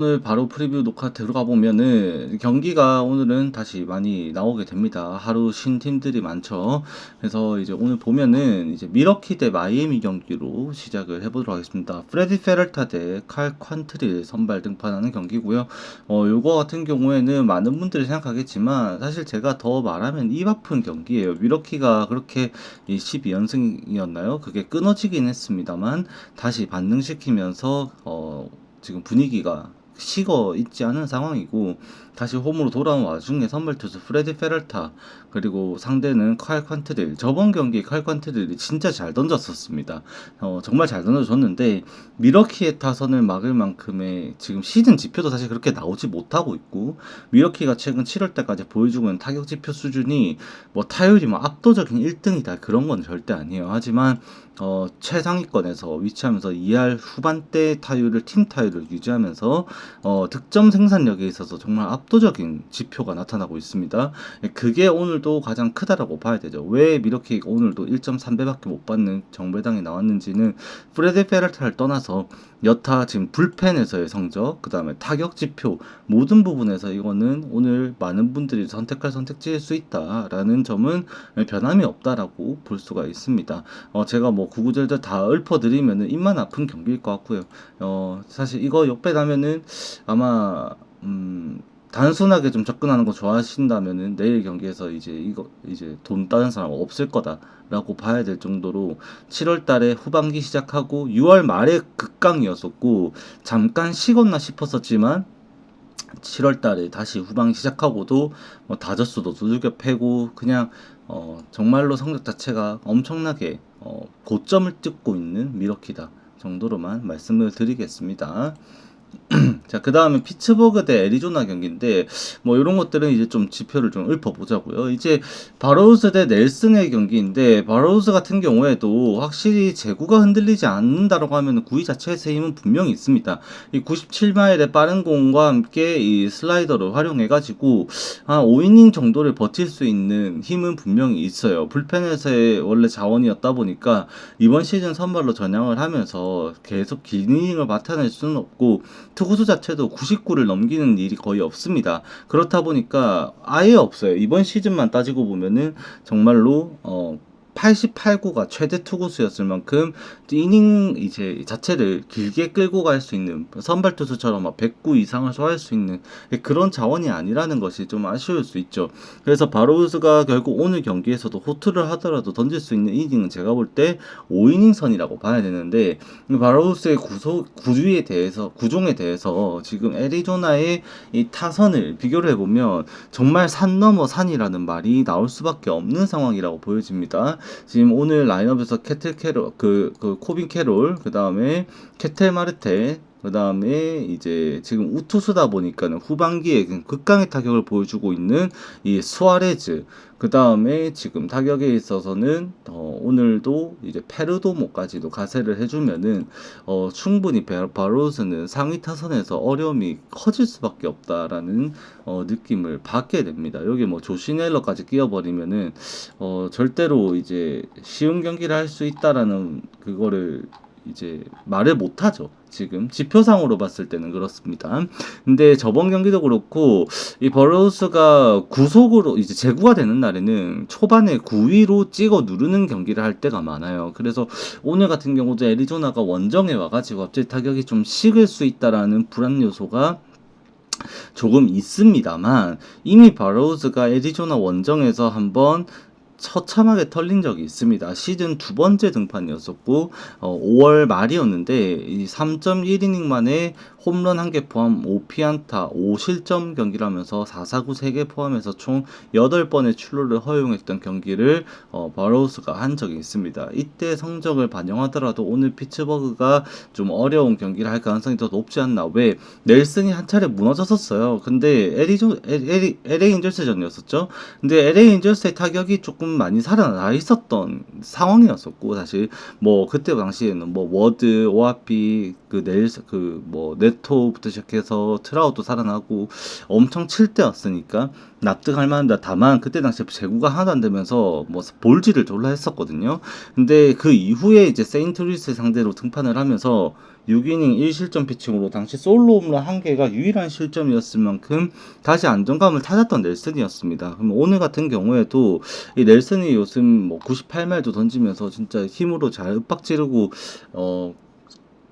오늘 바로 프리뷰 녹화 들어가 보면은 경기가 오늘은 다시 많이 나오게 됩니다. 하루 쉰 팀들이 많죠. 그래서 이제 오늘 보면은 이제 미러키 대 마이애미 경기로 시작을 해보도록 하겠습니다. 프레디 페럴타 대 칼 퀀트릴 선발 등판하는 경기고요. 요거 같은 경우에는 많은 분들이 생각하겠지만 사실 제가 더 말하면 입 아픈 경기예요. 미러키가 그렇게 12연승이었나요? 그게 끊어지긴 했습니다만 다시 반등시키면서 지금 분위기가 식어 있지 않은 상황이고 다시 홈으로 돌아온 와중에 선발 투수 프레디 페럴타 그리고 상대는 칼 퀀트릴. 저번 경기 칼 퀀트릴이 진짜 잘 던졌었습니다. 정말 잘 던져줬는데 미러키의 타선을 막을 만큼의 지금 시즌 지표도 사실 그렇게 나오지 못하고 있고 미러키가 최근 7월 때까지 보여주고 있는 타격 지표 수준이 뭐 타율이 뭐 압도적인 1등이다 그런 건 절대 아니에요. 하지만 최상위권에서 위치하면서 2할 후반대 타율을 팀 타율을 유지하면서 득점 생산력에 있어서 정말 압도적인 지표가 나타나고 있습니다. 그게 오늘도 가장 크다라고 봐야 되죠. 왜 미러키가 오늘도 1.3배밖에 못 받는 정배당이 나왔는지는 프레디 페럴타를 떠나서 여타 지금 불펜에서의 성적, 그 다음에 타격 지표 모든 부분에서 이거는 오늘 많은 분들이 선택할 선택지일 수 있다라는 점은 변함이 없다라고 볼 수가 있습니다. 제가 뭐 구구절절 다 읊어드리면은 입만 아픈 경기일 것 같고요. 사실 이거 역배나면은 아마 단순하게 좀 접근하는 거 좋아하신다면은 내일 경기에서 이제 돈 따는 사람 없을 거다라고 봐야 될 정도로 7월 달에 후반기 시작하고 6월 말에 극강이었었고 잠깐 식었나 싶었었지만 7월 달에 다시 후반기 시작하고도 뭐 다저스도 두들겨 패고 그냥 정말로 성적 자체가 엄청나게 고점을 찍고 있는 미러키다 정도로만 말씀을 드리겠습니다. 자, 그 다음에 피츠버그 대 애리조나 경기인데, 뭐, 이런 것들은 이제 좀 지표를 좀 읊어보자고요. 이제, 바로우즈 대 넬슨의 경기인데, 바로우즈 같은 경우에도 확실히 제구가 흔들리지 않는다라고 하면 구위 자체에서의 힘은 분명히 있습니다. 이 97마일의 빠른 공과 함께 이 슬라이더를 활용해가지고, 한 5이닝 정도를 버틸 수 있는 힘은 분명히 있어요. 불펜에서의 원래 자원이었다 보니까, 이번 시즌 선발로 전향을 하면서 계속 긴 이닝을 맡아낼 수는 없고, 투구수 자체도 99를 넘기는 일이 거의 없습니다. 그렇다 보니까 아예 없어요. 이번 시즌만 따지고 보면은 정말로 88구가 최대 투구수였을 만큼 이닝 이제 자체를 길게 끌고 갈 수 있는 선발 투수처럼 막 100구 이상을 소화할 수 있는 그런 자원이 아니라는 것이 좀 아쉬울 수 있죠. 그래서 바로우즈가 결국 오늘 경기에서도 호투를 하더라도 던질 수 있는 이닝은 제가 볼 때 5이닝 선이라고 봐야 되는데 바로우즈의 구종에 대해서 지금 애리조나의 이 타선을 비교를 해보면 정말 산 넘어 산이라는 말이 나올 수밖에 없는 상황이라고 보여집니다. 지금 오늘 라인업에서 캐틀 캐롤, 코빈 캐롤, 그 다음에 캐틀 마르테, 그 다음에 이제 지금 우투수다 보니까는 후반기에 극강의 타격을 보여주고 있는 이 수아레즈, 그 다음에 지금 타격에 있어서는 오늘도 이제 페르도모까지도 가세를 해주면은 충분히 바로스는 상위 타선에서 어려움이 커질 수밖에 없다라는 느낌을 받게 됩니다. 여기 뭐 조시넬러까지 끼워버리면은 절대로 이제 쉬운 경기를 할 수 있다라는 그거를 이제 말을 못하죠. 지금 지표상으로 봤을 때는 그렇습니다. 근데 저번 경기도 그렇고 이 버러우스가 구속으로 이제 제구가 되는 날에는 초반에 9위로 찍어 누르는 경기를 할 때가 많아요. 그래서 오늘 같은 경우도 애리조나가 원정에 와가지고 갑자기 타격이 좀 식을 수 있다라는 불안 요소가 조금 있습니다만 이미 바로우즈가 애리조나 원정에서 한번 처참하게 털린 적이 있습니다. 시즌 두 번째 등판이었었고 5월 말이었는데 이 3.1이닝 만에 홈런 1개 포함 5피안타 5실점 경기를 하면서 4사구 3개 포함해서 총 8번의 출루를 허용했던 경기를 바로우스가 한 적이 있습니다. 이때 성적을 반영하더라도 오늘 피츠버그가 좀 어려운 경기를 할 가능성이 더 높지 않나. 왜? 넬슨이 한 차례 무너졌었어요. 근데 LA 인절스전이었었죠. 근데 LA 인절스의 타격이 조금 많이 살아나 있었던 상황이었었고 사실 뭐 그때 당시에는 뭐 워드, 오아피, 네토부터 시작해서 트라우도 살아나고 엄청 칠 때였으니까 납득할 만합니다. 다만 그때 당시에 제구가 하나도 안 되면서 뭐 볼질을 졸라 했었거든요. 근데 그 이후에 이제 세인트루이스 상대로 등판을 하면서 6이닝 1실점 피칭으로 당시 솔로 홈런 1개가 유일한 실점이었을 만큼 다시 안정감을 찾았던 넬슨이었습니다. 그럼 오늘 같은 경우에도 이 넬슨이 요즘 뭐 98마일도 던지면서 진짜 힘으로 잘 윽박지르고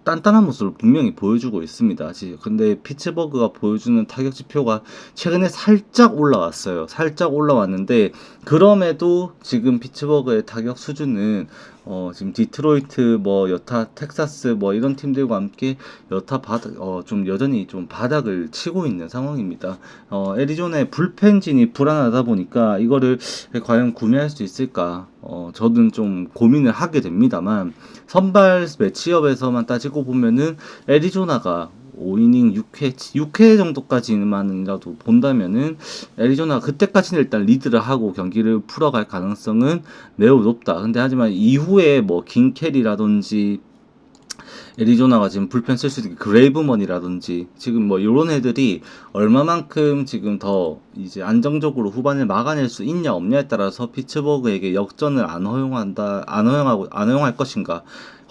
단단한 모습을 분명히 보여주고 있습니다. 근데 피츠버그가 보여주는 타격 지표가 최근에 살짝 올라왔어요. 살짝 올라왔는데 그럼에도 지금 피츠버그의 타격 수준은 지금 디트로이트 뭐 여타 텍사스 뭐 이런 팀들과 함께 좀 여전히 좀 바닥을 치고 있는 상황입니다. 애리조나의 불펜진이 불안하다 보니까 이거를 과연 구매할 수 있을까? 저는 좀 고민을 하게 됩니다만 선발 매치업에서만 따지고 보면은 애리조나가 5이닝 6회 정도까지만이라도 본다면은 애리조나가 그때까지는 일단 리드를 하고 경기를 풀어갈 가능성은 매우 높다. 근데 하지만 이후에 뭐 긴캐리라든지 애리조나가 지금 불펜 쓸 수 있는 그레이브먼이라든지 지금 뭐 요런 애들이 얼마만큼 지금 더 이제 안정적으로 후반을 막아낼 수 있냐 없냐에 따라서 피츠버그에게 역전을 안 허용할 것인가,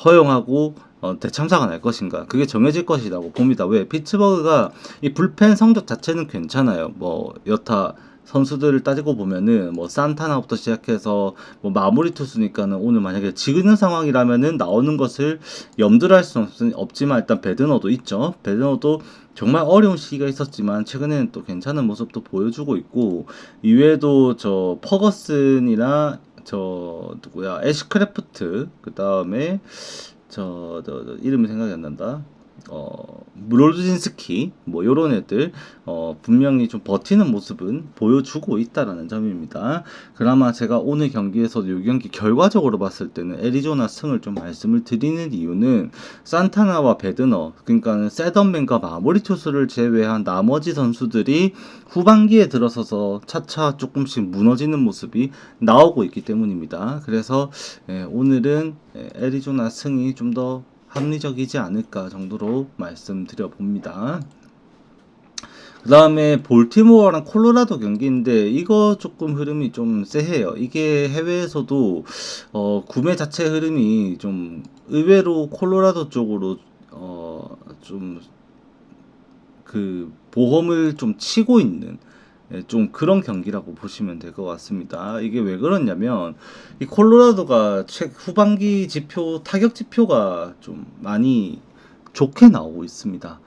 허용하고 대참사가 날 것인가, 그게 정해질 것이라고 봅니다. 왜? 피츠버그가 이 불펜 성적 자체는 괜찮아요. 뭐 여타 선수들을 따지고 보면은 뭐 산타나부터 시작해서 뭐 마무리 투수니까는 오늘 만약에 지는 상황이라면은 나오는 것을 염두를 할 수는 없지만 일단 베드너도 있죠. 베드너도 정말 어려운 시기가 있었지만 최근에는 또 괜찮은 모습도 보여주고 있고, 이외에도 저 퍼거슨이나 저 누구야 애쉬크래프트, 그 다음에 저 이름이 생각이 안 난다. 브로드진스키 뭐 요런 애들 분명히 좀 버티는 모습은 보여주고 있다라는 점입니다. 그나마 제가 오늘 경기에서도 이 경기 결과적으로 봤을 때는 애리조나 승을 좀 말씀을 드리는 이유는 산타나와 베드너, 그러니까 세던맨과 마무리 투수를 제외한 나머지 선수들이 후반기에 들어서서 차차 조금씩 무너지는 모습이 나오고 있기 때문입니다. 그래서 오늘은 애리조나 승이 좀 더 합리적이지 않을까 정도로 말씀드려 봅니다. 그 다음에 볼티모어랑 콜로라도 경기인데 이거 조금 흐름이 좀 쎄해요. 이게 해외에서도 구매 자체 흐름이 좀 의외로 콜로라도 쪽으로 좀 그 보험을 좀 치고 있는 좀 그런 경기라고 보시면 될 것 같습니다. 이게 왜 그러냐면 이 콜로라도가 후반기 타격 지표가 좀 많이 좋게 나오고 있습니다.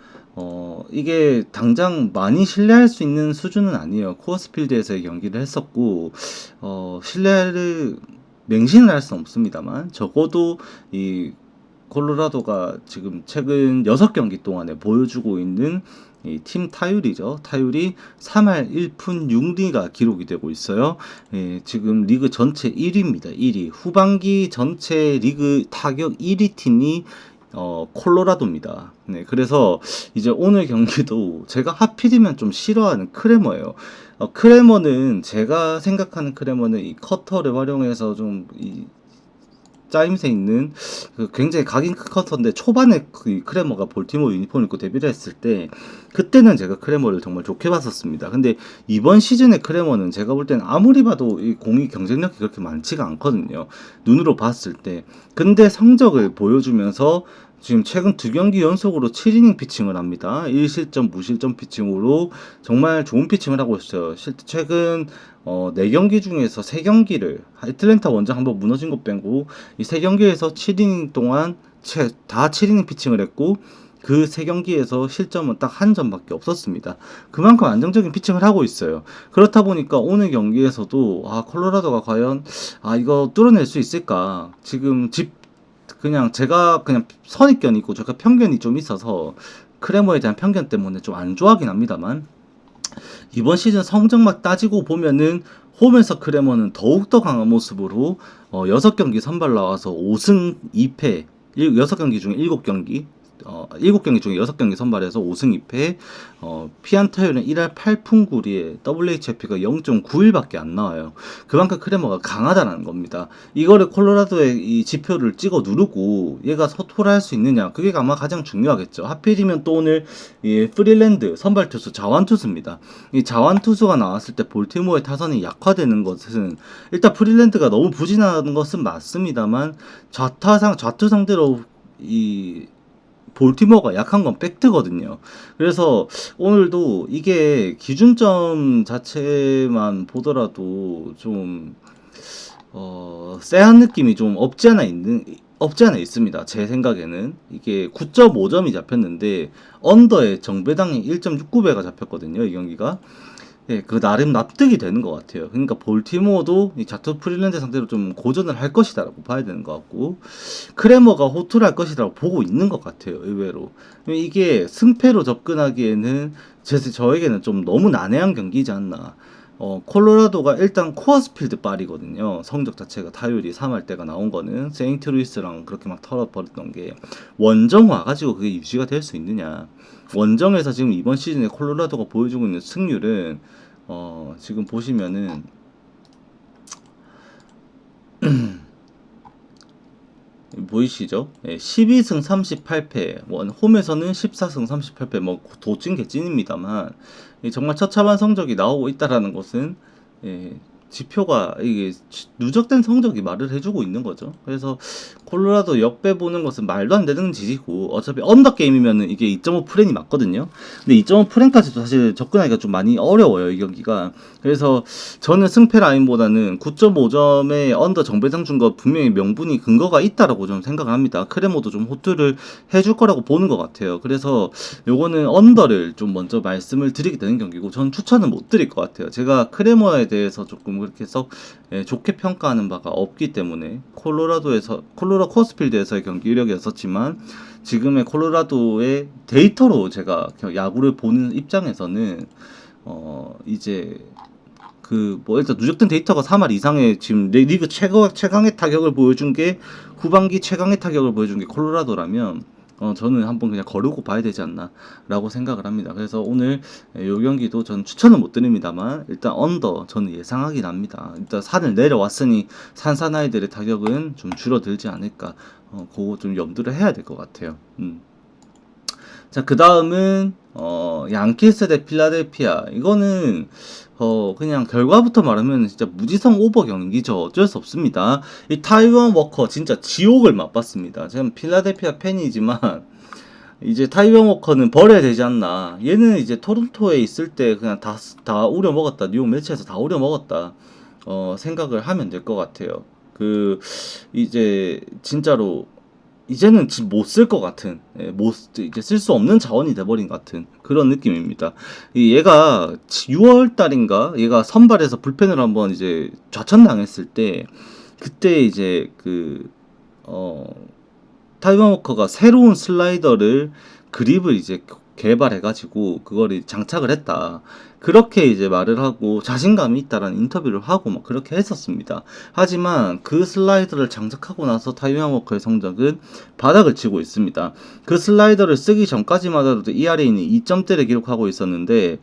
이게 당장 많이 신뢰할 수 있는 수준은 아니에요. 코어스필드에서의 경기를 했었고 신뢰를 맹신을 할 수는 없습니다만 적어도 이 콜로라도가 지금 최근 6경기 동안에 보여주고 있는 이 팀 타율이죠. 타율이 3할 1푼 6리가 기록이 되고 있어요. 지금 리그 전체 1위입니다. 1위. 후반기 전체 리그 타격 1위 팀이 콜로라도입니다. 네, 그래서 이제 오늘 경기도 제가 하필이면 좀 싫어하는 크레머예요. 크레머는 제가 생각하는 크레머는 이 커터를 활용해서 좀 짜임새 있는 굉장히 각인 큰 커터인데 초반에 그 크레머가 볼티모어 유니폼을 입고 데뷔를 했을 때 그때는 제가 크레머를 정말 좋게 봤었습니다. 근데 이번 시즌의 크레머는 제가 볼 때는 아무리 봐도 이 공이 경쟁력이 그렇게 많지가 않거든요. 눈으로 봤을 때. 근데 성적을 보여주면서 지금 최근 2경기 연속으로 7이닝 피칭을 합니다. 1실점 무실점 피칭으로 정말 좋은 피칭을 하고 있어요. 최근 4경기 중에서 3경기를 애틀랜타 원정 한번 무너진 것 빼고 이 3경기에서 7이닝 동안 다 7이닝 피칭을 했고 그 3경기에서 실점은 딱 한 점밖에 없었습니다. 그만큼 안정적인 피칭을 하고 있어요. 그렇다 보니까 오늘 경기에서도 콜로라도가 과연 이거 뚫어낼 수 있을까? 지금 제가 그냥 선입견이고 제가 편견이 좀 있어서 크레머에 대한 편견 때문에 좀 안 좋아하긴 합니다만 이번 시즌 성적만 따지고 보면은 홈에서 크레머는 더욱더 강한 모습으로 6경기 선발 나와서 5승 2패 6경기 중에 7경기 7경기 중에 6경기 선발해서 5승 2패 피안 타율은 1할 8푼 9리에 WHIP가 0.91밖에 안 나와요. 그만큼 크레머가 강하다는 겁니다. 이거를 콜로라도의 이 지표를 찍어 누르고 얘가 서투를 할 수 있느냐, 그게 아마 가장 중요하겠죠. 하필이면 또 오늘 이 프릴랜드 선발 투수 자완 투수입니다. 이 자완 투수가 나왔을 때 볼티모어의 타선이 약화되는 것은 일단 프릴랜드가 너무 부진하는 것은 맞습니다만 좌투 상대로 볼티모어가 약한 건 팩트거든요. 그래서 오늘도 이게 기준점 자체만 보더라도 좀 쎄한 느낌이 좀 없지 않아 있습니다. 제 생각에는 이게 9.5점이 잡혔는데 언더에 정배당이 1.69배가 잡혔거든요. 이 경기가. 예, 그 나름 납득이 되는 것 같아요. 그러니까 볼티모어도 이 자투 프릴랜드 상대로 좀 고전을 할 것이다라고 봐야 되는 것 같고, 크레머가 호투를 할 것이라고 보고 있는 것 같아요. 의외로 이게 승패로 접근하기에는 저에게는 좀 너무 난해한 경기지 않나. 콜로라도가 일단 코어스필드 빨이거든요. 성적 자체가 타율이 3할 때가 나온 거는 세인트루이스랑 그렇게 막 털어버렸던 게 원정 와가지고 그게 유지가 될 수 있느냐. 원정에서 지금 이번 시즌에 콜로라도가 보여주고 있는 승률은 지금 보시면은 보이시죠? 예, 12승 38패, 홈에서는 14승 38패, 뭐 도찐 개찐입니다만 정말 처참한 성적이 나오고 있다라는 것은 예, 지표가 이게 누적된 성적이 말을 해주고 있는 거죠. 그래서 콜로라도 역배 보는 것은 말도 안 되는 지지고, 어차피 언더 게임이면은 이게 2.5 프랜이 맞거든요. 근데 2.5 프랜까지도 사실 접근하기가 좀 많이 어려워요, 이 경기가. 그래서 저는 승패 라인보다는 9.5점의 언더 정배당 준 거 분명히 명분이 근거가 있다라고 좀 생각을 합니다. 크레모도 좀 호투를 해줄 거라고 보는 것 같아요. 그래서 요거는 언더를 좀 먼저 말씀을 드리게 되는 경기고, 전 추천은 못 드릴 것 같아요. 제가 크레모에 대해서 조금 그렇게 썩 좋게 평가하는 바가 없기 때문에, 콜로라 코스필드에서의 경기 이력이었었지만 지금의 콜로라도의 데이터로 제가 야구를 보는 입장에서는 이제 그 뭐 일단 누적된 데이터가 3할 이상의 지금 리그 최강의 타격을 보여준 게, 후반기 최강의 타격을 보여준 게 콜로라도라면 저는 한번 그냥 거르고 봐야 되지 않나 라고 생각을 합니다. 그래서 오늘 요 경기도 저는 추천은 못 드립니다만 일단 언더 저는 예상하긴 합니다. 일단 산을 내려왔으니 산사나이들의 타격은 좀 줄어들지 않을까, 그거 좀 염두를 해야 될 것 같아요. 자, 그 다음은 양키스 대 필라델피아. 이거는 그냥 결과부터 말하면 진짜 무지성 오버 경기죠. 어쩔 수 없습니다. 이 타이완 워커 진짜 지옥을 맛봤습니다. 제가 필라델피아 팬이지만 이제 타이완 워커는 버려야 되지 않나. 얘는 이제 토론토에 있을 때 그냥 다 우려 먹었다. 뉴욕 매치에서 다 우려 먹었다. 생각을 하면 될 것 같아요. 이제 진짜로 이제는 못 쓸 것 같은, 이제 쓸 수 없는 자원이 돼버린 것 같은 그런 느낌입니다. 얘가 6월 달인가 얘가 선발해서 불펜을 한번 이제 좌천당했을 때, 그때 이제 타이완 워커가 새로운 슬라이더를 그립을 이제 개발해가지고 그거를 장착을 했다. 그렇게 이제 말을 하고 자신감이 있다라는 인터뷰를 하고 막 그렇게 했었습니다. 하지만 그 슬라이더를 장착하고 나서 타이완 워커의 성적은 바닥을 치고 있습니다. 그 슬라이더를 쓰기 전까지만 해도 ERA는 2점대를 기록하고 있었는데,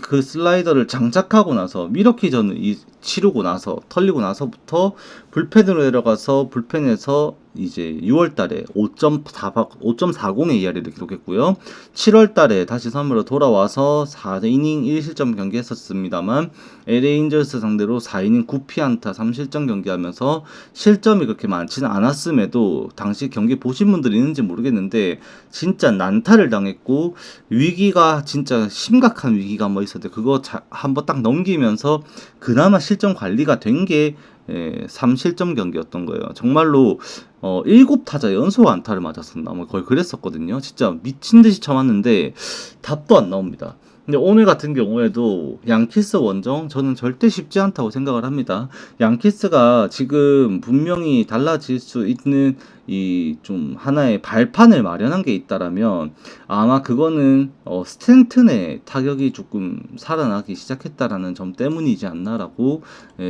그 슬라이더를 장착하고 나서 미러키전을 치르고 나서 털리고 나서부터 불펜으로 내려가서 불펜에서 이제 6월 달에 5.40의 ERA를 기록했고요. 7월 달에 다시 선으로 돌아와서 4이닝 1실점 경기 했었습니다만 LA 인저스 상대로 4이닝 9피안타 3실점 경기하면서 실점이 그렇게 많지는 않았음에도 당시 경기 보신 분들이 있는지 모르겠는데 진짜 난타를 당했고, 위기가 진짜 심각한 위기가 한번 있었는데 그거 한번 딱 넘기면서 그나마 실점 관리가 된 게 3실점 경기였던 거예요. 정말로 7타자 연속 안타를 맞았었나 뭐 거의 그랬었거든요. 진짜 미친듯이 쳐맞는데 답도 안 나옵니다. 근데 오늘 같은 경우에도 양키스 원정 저는 절대 쉽지 않다고 생각을 합니다. 양키스가 지금 분명히 달라질 수 있는 이 좀 하나의 발판을 마련한 게 있다라면 아마 그거는 스탠튼의 타격이 조금 살아나기 시작했다라는 점 때문이지 않나라고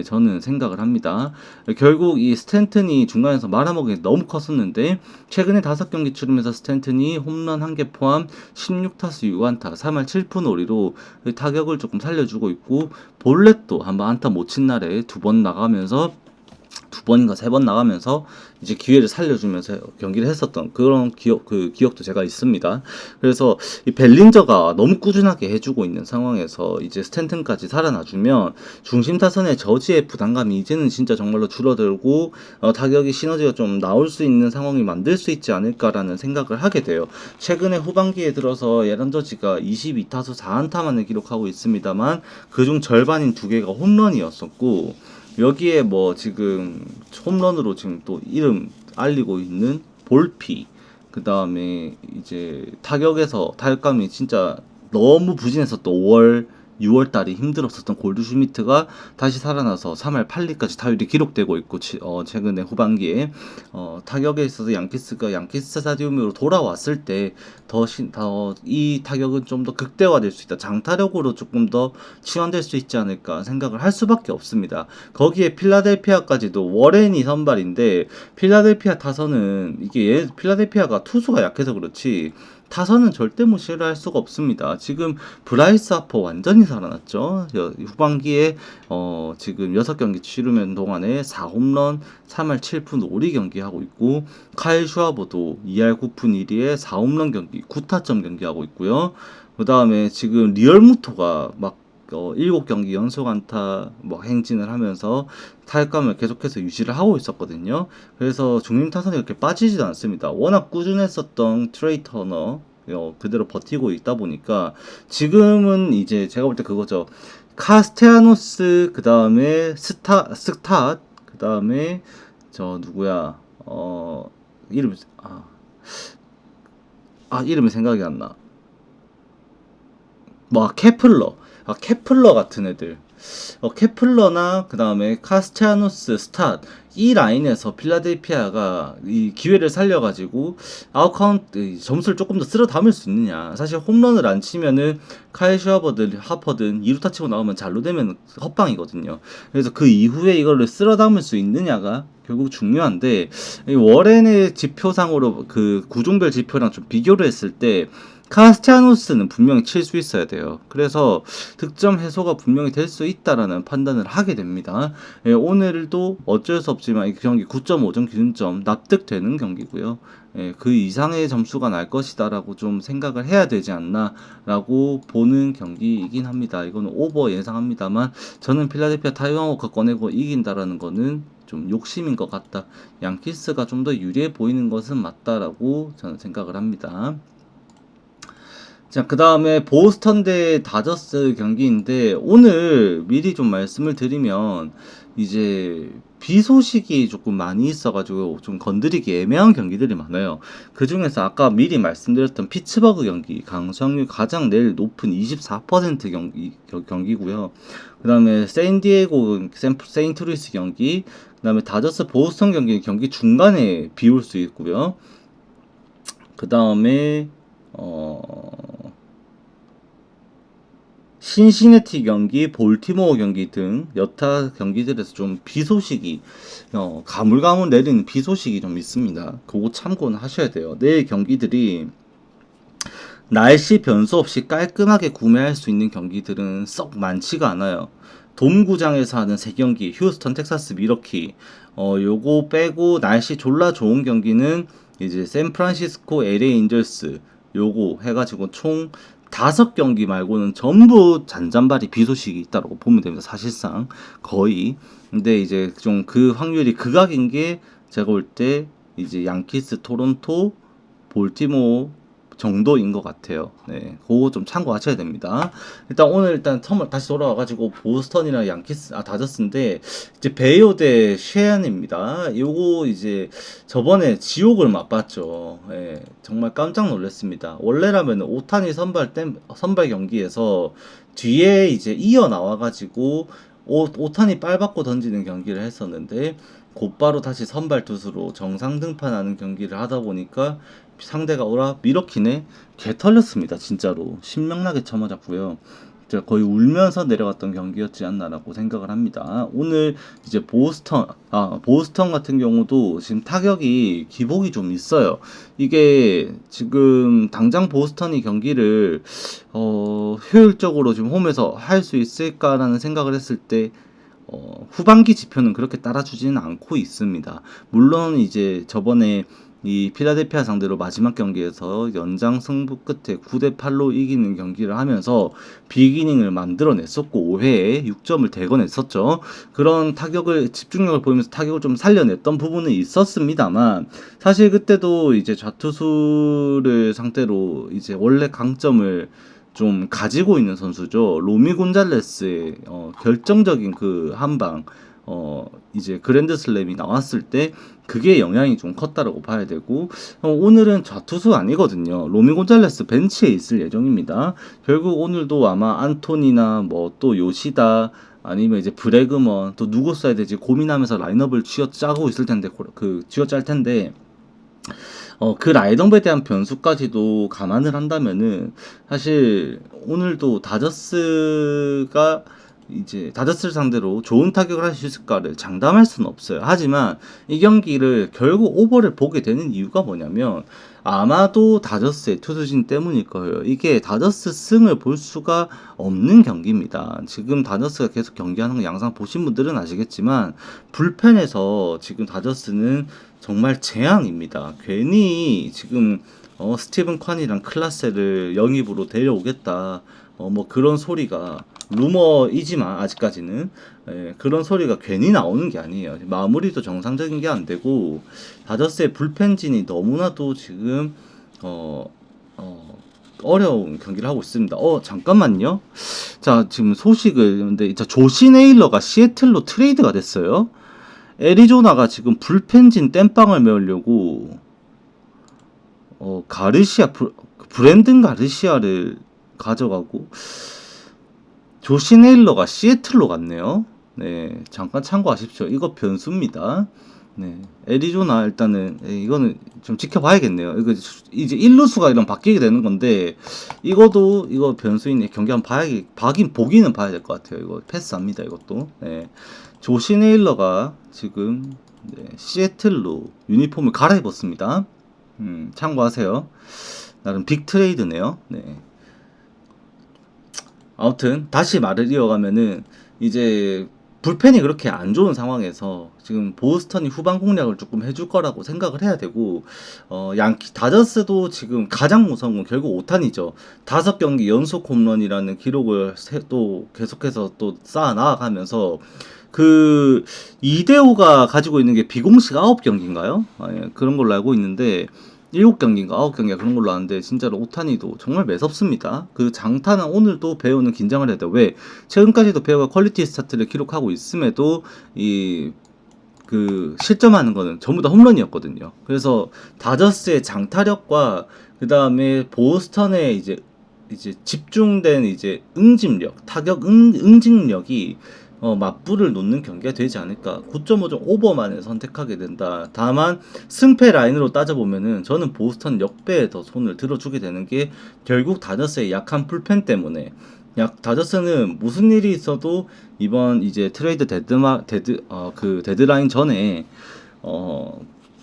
저는 생각을 합니다. 결국 이 스탠튼이 중간에서 말아먹기 너무 컸었는데 최근에 5경기 치르면서 스탠튼이 홈런 1개 포함 16타수 6안타 3할 7푼 5리로 타격을 조금 살려주고 있고, 볼넷도 한번 안타 못 친 날에 2번 나가면서 두 번인가 세 번 나가면서 이제 기회를 살려주면서 경기를 했었던 그런 기억도 제가 있습니다. 그래서 이 벨린저가 너무 꾸준하게 해주고 있는 상황에서 이제 스탠튼까지 살아나주면 중심 타선의 저지의 부담감이 이제는 진짜 정말로 줄어들고 타격이 시너지가 좀 나올 수 있는 상황이 만들 수 있지 않을까라는 생각을 하게 돼요. 최근에 후반기에 들어서 예런저지가 22타수 4안타만을 기록하고 있습니다만 그중 절반인 2개가 홈런이었었고, 여기에 뭐 지금 홈런으로 지금 또 이름 알리고 있는 볼피, 그 다음에 이제 타격에서 타격감이 진짜 너무 부진했었던 5월 6월 달이 힘들었었던 골드슈미트가 다시 살아나서 3할 8리까지 타율이 기록되고 있고, 최근에 후반기에 타격에 있어서 양키스가 양키스 스타디움으로 돌아왔을 때 더 이 타격은 좀 더 극대화될 수 있다, 장타력으로 조금 더 치환될 수 있지 않을까 생각을 할 수밖에 없습니다. 거기에 필라델피아까지도 워렌이 선발인데, 필라델피아 타선은 이게 필라델피아가 투수가 약해서 그렇지 타선은 절대 무시를 할 수가 없습니다. 지금 브라이스 하퍼 완전히 살아났죠. 후반기에 지금 6경기 치르면 동안에 4홈런 3할 7푼 5리 경기하고 있고, 카일 슈아버도 2할 9푼 1리에 4홈런 경기 9타점 경기하고 있고요. 그 다음에 지금 리얼무토가 막 7경기 연속 안타 행진을 하면서 타격감을 계속해서 유지를 하고 있었거든요. 그래서 중심 타선이 그렇게 빠지지도 않습니다. 워낙 꾸준했었던 트레이 터너 그대로 버티고 있다 보니까 지금은 이제 제가 볼 때 그거죠. 카스테아노스, 그 다음에 스탓, 그 다음에 저 누구야, 이름 이름이 생각이 안 나. 케플러 같은 애들. 케플러나 그 다음에 카스티아노스, 스탓, 이 라인에서 필라델피아가 이 기회를 살려가지고 아웃카운트 점수를 조금 더 쓸어 담을 수 있느냐. 사실 홈런을 안 치면은 카일 슈아버든 하퍼든 2루타 치고 나오면 잘로 되면 헛방이거든요. 그래서 그 이후에 이거를 쓸어 담을 수 있느냐가 결국 중요한데, 이 워렌의 지표상으로 그 구종별 지표랑 좀 비교를 했을 때 카스티아노스는 분명히 칠 수 있어야 돼요. 그래서 득점 해소가 분명히 될 수 있다라는 판단을 하게 됩니다. 오늘도 어쩔 수 없지만 이 경기 9.5점 기준점 납득되는 경기고요. 그 이상의 점수가 날 것이다라고 좀 생각을 해야 되지 않나라고 보는 경기이긴 합니다. 이거는 오버 예상합니다만 저는 필라델피아 타이완 워커 꺼내고 이긴다라는 거는 좀 욕심인 것 같다. 양키스가 좀 더 유리해 보이는 것은 맞다라고 저는 생각을 합니다. 자, 그 다음에 보스턴 대 다저스 경기인데, 오늘 미리 좀 말씀을 드리면 이제 비 소식이 조금 많이 있어가지고 좀 건드리기 애매한 경기들이 많아요. 그 중에서 아까 미리 말씀드렸던 피츠버그 경기, 강수확률 가장 내일 높은 24% 경기고요. 그 다음에 샌디에고 세인트루이스 경기, 그 다음에 다저스 보스턴 경기 중간에 비 올 수 있고요. 그 다음에 신시내티 경기, 볼티모어 경기 등 여타 경기들에서 좀 비 소식이 가물가물 내리는 비 소식이 좀 있습니다. 그거 참고는 하셔야 돼요. 내일 경기들이 날씨 변수 없이 깔끔하게 구매할 수 있는 경기들은 썩 많지가 않아요. 돔구장에서 하는 3경기, 휴스턴, 텍사스, 미러키, 요거 빼고 날씨 졸라 좋은 경기는 이제 샌프란시스코, LA 인절스, 요거 해가지고 총 5경기 말고는 전부 잔잔바리 비 소식이 있다고 보면 됩니다. 사실상 거의. 근데 이제 좀 그 확률이 극악인 게 제가 볼 때 이제 양키스, 토론토, 볼티모어 정도인 것 같아요. 네, 그거 좀 참고하셔야 됩니다. 일단 다시 돌아와가지고 보스턴이랑 다저스인데 이제 베이오 대 셰안입니다. 요거 이제 저번에 지옥을 맛봤죠. 예, 정말 깜짝 놀랐습니다. 원래라면 오타니 선발 경기에서 뒤에 이제 이어 나와가지고 오타니 빨받고 던지는 경기를 했었는데, 곧바로 다시 선발 투수로 정상 등판하는 경기를 하다 보니까 상대가 미러키네 개 털렸습니다. 진짜로 신명나게 쳐맞았고요. 진짜 거의 울면서 내려갔던 경기였지 않나라고 생각을 합니다. 오늘 이제 보스턴 같은 경우도 지금 타격이 기복이 좀 있어요. 이게 지금 당장 보스턴이 경기를 효율적으로 지금 홈에서 할 수 있을까라는 생각을 했을 때 후반기 지표는 그렇게 따라주지는 않고 있습니다. 물론 이제 저번에 이 필라델피아 상대로 마지막 경기에서 연장 승부 끝에 9대8로 이기는 경기를 하면서 비기닝을 만들어냈었고 5회에 6점을 대거냈었죠. 그런 타격을 집중력을 보이면서 타격을 좀 살려냈던 부분은 있었습니다만 사실 그때도 이제 좌투수를 상대로 이제 원래 강점을 좀 가지고 있는 선수죠. 로미 곤잘레스의 결정적인 그 한방 이제 그랜드슬램이 나왔을 때 그게 영향이 좀 컸다라고 봐야 되고 오늘은 좌투수 아니거든요. 로미 곤잘레스 벤치에 있을 예정입니다. 결국 오늘도 아마 안토니나 뭐 또 요시다 아니면 이제 브래그먼 또 누구 써야 되지 고민하면서 라인업을 쥐어 짜고 있을 텐데 그 쥐어 짤 텐데 그 라이덤에 대한 변수까지도 감안을 한다면은 사실 오늘도 다저스가 이제 다저스를 상대로 좋은 타격을 할 수 있을까를 장담할 수는 없어요. 하지만 이 경기를 결국 오버를 보게 되는 이유가 뭐냐면 아마도 다저스의 투수진 때문일 거예요. 이게 다저스 승을 볼 수가 없는 경기입니다. 지금 다저스가 계속 경기하는 거 양상 보신 분들은 아시겠지만 불펜에서 지금 다저스는 정말 재앙입니다. 괜히 지금 스티븐 콴이랑 클라세를 영입으로 데려오겠다. 뭐 그런 소리가 루머이지만 아직까지는 그런 소리가 괜히 나오는 게 아니에요. 마무리도 정상적인 게 안 되고 다저스의 불펜진이 너무나도 지금 어려운 경기를 하고 있습니다. 잠깐만요. 자, 지금 소식을 근데 조시 네일러가 시애틀로 트레이드가 됐어요. 애리조나가 지금 불펜진 땜빵을 메우려고 브랜든 가르시아를 가져가고 조시 네일러가 시애틀로 갔네요. 네, 잠깐 참고하십시오. 이거 변수입니다. 네, 애리조나 일단은 이거는 좀 지켜봐야겠네요. 이거 이제 1루수가 이런 바뀌게 되는 건데 이거 변수인 경기 한번 보기는 봐야 될 것 같아요. 이거 패스합니다. 이것도. 네, 조시 네일러가 지금 시애틀로 유니폼을 갈아입었습니다. 참고하세요. 나름 빅 트레이드네요. 네. 아무튼 다시 말을 이어가면은 이제 불펜이 그렇게 안 좋은 상황에서 지금 보스턴이 후반 공략을 조금 해줄 거라고 생각을 해야 되고 다저스도 지금 가장 무서운 건 결국 오탄이죠. 5경기 연속 홈런이라는 기록을 또 계속해서 또 쌓아 나아가면서 그 이대호가 가지고 있는 게 비공식 9경기인가요? 그런 걸로 알고 있는데 7경기인가 9경기가 그런 걸로 아는데 진짜로 오타니도 정말 매섭습니다. 그 장타는 오늘도 배우는 긴장을 해야 돼요. 왜? 최근까지도 배우가 퀄리티 스타트를 기록하고 있음에도 그 실점하는 거는 전부 다 홈런이었거든요. 그래서 다저스의 장타력과 그 다음에 보스턴의 이제 집중된 이제 응집력, 타격 응집력이 맞불을 놓는 경기가 되지 않을까. 9.5점 오버만을 선택하게 된다. 다만 승패 라인으로 따져보면은 저는 보스턴 역배에 더 손을 들어주게 되는 게 결국 다저스의 약한 불펜 때문에 다저스는 무슨 일이 있어도 이번 이제 트레이드 데드라인 전에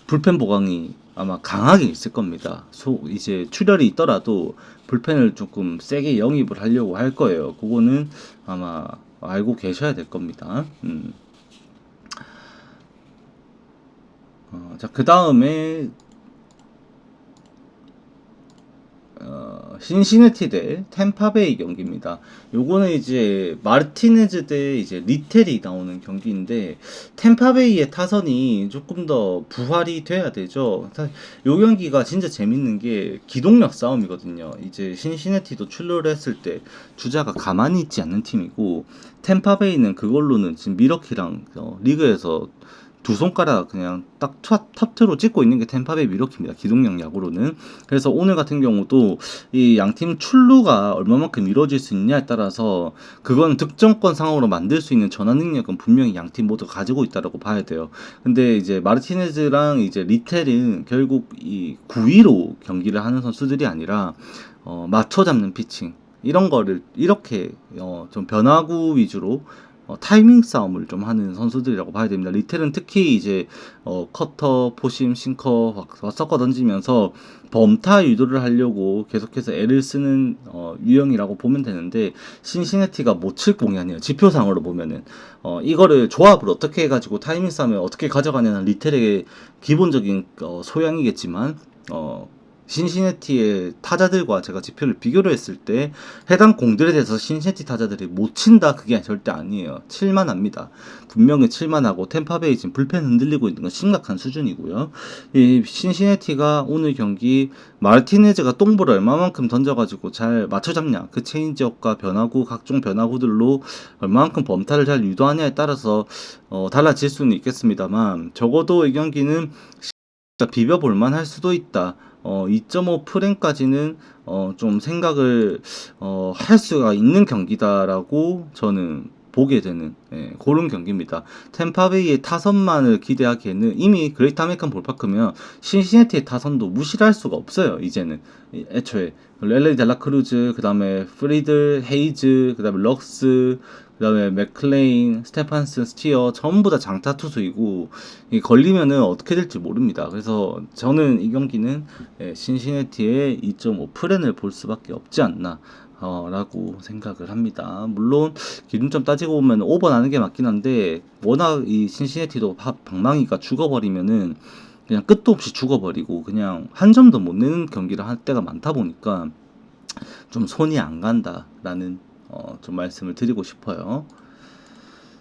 불펜 보강이 아마 강하게 있을 겁니다. 이제 출혈이 있더라도 불펜을 조금 세게 영입을 하려고 할 거예요. 그거는 아마 알고 계셔야 될 겁니다. 자, 그 다음에 신시내티 대 템파베이 경기입니다. 요거는 이제 마르티네즈 대 이제 리텔이 나오는 경기인데 템파베이의 타선이 조금 더 부활이 돼야 되죠. 요 경기가 진짜 재밌는 게 기동력 싸움이거든요. 이제 신시내티도 출루를 했을 때 주자가 가만히 있지 않는 팀이고 템파베이는 그걸로는 지금 미러키랑 리그에서 두 손가락 그냥 딱 탑트로 찍고 있는 게 템파베이 미러키입니다. 기동력 야구로는. 그래서 오늘 같은 경우도 이 양팀 출루가 얼마만큼 이루어질 수 있냐에 따라서 그건 득점권 상황으로 만들 수 있는 전환 능력은 분명히 양팀 모두 가지고 있다라고 봐야 돼요. 근데 이제 마르티네즈랑 이제 리텔은 결국 이 9위로 경기를 하는 선수들이 아니라 맞춰 잡는 피칭 이런 거를 이렇게 좀 변화구 위주로 타이밍 싸움을 좀 하는 선수들이라고 봐야 됩니다. 리텔은 특히 이제 커터, 포심, 싱커 섞어 던지면서 범타 유도를 하려고 계속해서 애를 쓰는 유형이라고 보면 되는데, 신시내티가 못 칠 공이 아니에요. 지표상으로 보면은 이거를 조합을 어떻게 해가지고 타이밍 싸움을 어떻게 가져가냐는 리텔의 기본적인 소양이겠지만, 신시내티의 타자들과 제가 지표를 비교를 했을 때 해당 공들에 대해서 신시내티 타자들이 못 친다, 그게 절대 아니에요. 칠만합니다. 분명히 칠만하고 템파베이 지금 불펜 흔들리고 있는 건 심각한 수준이고요. 이 신시내티가 오늘 경기 마르티네즈가 똥볼을 얼마만큼 던져가지고 잘 맞춰잡냐, 그 체인지업과 변화구, 각종 변화구들로 얼마만큼 범타를 잘 유도하냐에 따라서 달라질 수는 있겠습니다만, 적어도 이 경기는 비벼볼만 할 수도 있다. 2.5 프랭까지는 좀 생각을 할 수가 있는 경기다라고 저는 보게 되는 그런 경기입니다. 템파베이의 타선만을 기대하기에는 이미 그레이트 아메리칸 볼파크면 신시내티의 타선도 무시를 할 수가 없어요. 이제는 애초에 렐레 델라크루즈, 그 다음에 프리드, 헤이즈, 그 다음에 럭스, 그 다음에 맥클레인, 스테판슨, 스티어 전부 다 장타 투수이고, 걸리면은 어떻게 될지 모릅니다. 그래서 저는 이 경기는 신시내티의 2.5 프렌을 볼 수밖에 없지 않나 라고 생각을 합니다. 물론 기준점 따지고 보면 오버 나는 게 맞긴 한데, 워낙 이 신시내티도 방망이가 죽어버리면은 그냥 끝도 없이 죽어버리고 그냥 한 점도 못 내는 경기를 할 때가 많다 보니까 좀 손이 안 간다라는 좀 말씀을 드리고 싶어요.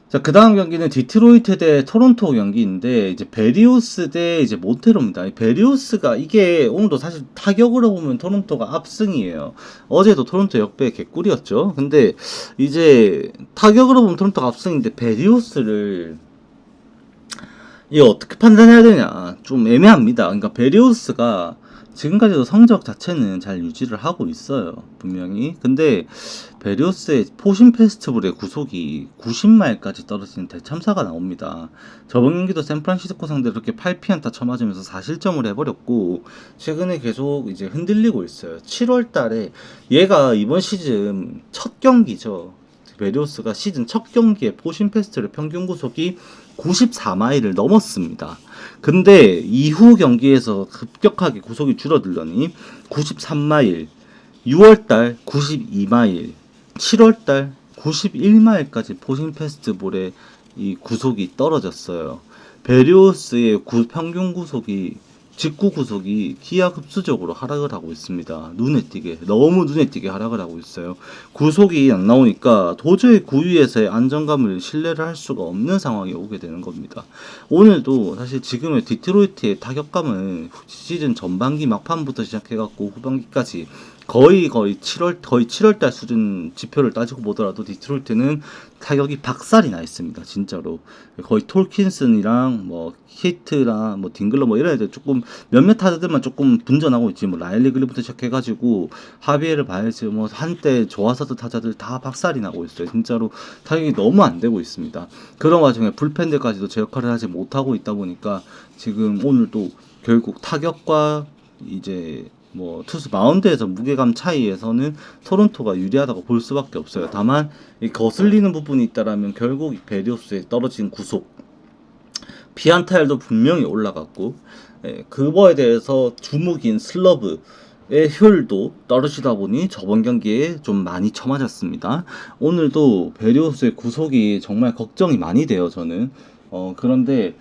자, 그 다음 경기는 디트로이트 대 토론토 경기인데, 이제 베리우스 대 이제 몬테로입니다. 이 베리우스가 이게 오늘도 사실 타격으로 보면 토론토가 압승이에요. 어제도 토론토 역배 개꿀이었죠. 근데 이제 타격으로 보면 토론토가 압승인데, 베리우스를 이거 어떻게 판단해야 되냐, 좀 애매합니다. 그러니까 베리우스가 지금까지도 성적 자체는 잘 유지를 하고 있어요, 분명히. 근데 베리우스의 포신 페스티벌의 구속이 90마일까지 떨어지는 대참사가 나옵니다. 저번 경기도 샌프란시스코 상대로 이렇게 8피안타 쳐맞으면서 4실점을 해버렸고, 최근에 계속 이제 흔들리고 있어요. 7월 달에 얘가 이번 시즌 첫 경기죠. 베리우스가 시즌 첫 경기에 포신 페스트의 평균 구속이 94마일을 넘었습니다. 근데 이후 경기에서 급격하게 구속이 줄어들더니 93마일, 6월달 92마일, 7월달 91마일까지 포신 페스트볼의 이 구속이 떨어졌어요. 베리우스의 평균 구속이, 직구 구속이 기하급수적으로 하락을 하고 있습니다. 눈에 띄게, 너무 눈에 띄게 하락을 하고 있어요. 구속이 안 나오니까 도저히 9위에서의 안정감을 신뢰를 할 수가 없는 상황이 오게 되는 겁니다. 오늘도 사실 지금의 디트로이트의 타격감은 시즌 전반기 막판부터 시작해갖고 후반기까지 거의 7월달 수준 지표를 따지고 보더라도 디트로이트는 타격이 박살이 나 있습니다. 진짜로 거의 톨킨슨이랑 뭐 히트랑 뭐 딩글러 뭐 이런 애들 조금 몇몇 타자들만 조금 분전하고 있지, 뭐 라일리 글리부터 시작해가지고 하비에를 봐야지 뭐 한때 좋았었던 타자들 다 박살이 나고 있어요. 진짜로 타격이 너무 안 되고 있습니다. 그런 와중에 불펜들까지도 제 역할을 하지 못하고 있다 보니까 지금 오늘도 결국 타격과 이제 뭐 투수 마운드에서 무게감 차이에서는 토론토가 유리하다고 볼 수밖에 없어요. 다만 이 거슬리는 부분이 있다라면 결국 베리우스의 떨어진 구속, 피안타율도 분명히 올라갔고, 그거에 대해서 주무긴 슬러브의 효율도 떨어지다 보니 저번 경기에 좀 많이 쳐맞았습니다. 오늘도 베리우스의 구속이 정말 걱정이 많이 돼요, 저는. 그런데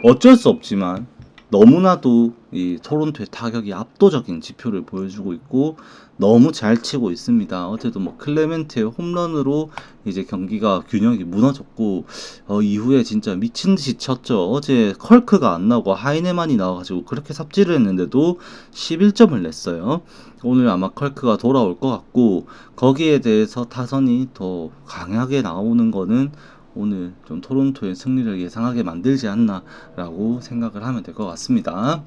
어쩔 수 없지만 너무나도 이 토론토의 타격이 압도적인 지표를 보여주고 있고 너무 잘 치고 있습니다. 어제도 뭐 클레멘트의 홈런으로 이제 경기가 균형이 무너졌고, 이후에 진짜 미친 듯이 쳤죠. 어제 컬크가 안 나오고 하이네만이 나와가지고 그렇게 삽질을 했는데도 11점을 냈어요. 오늘 아마 컬크가 돌아올 것 같고, 거기에 대해서 타선이 더 강하게 나오는 거는 오늘 좀 토론토의 승리를 예상하게 만들지 않나라고 생각을 하면 될 것 같습니다.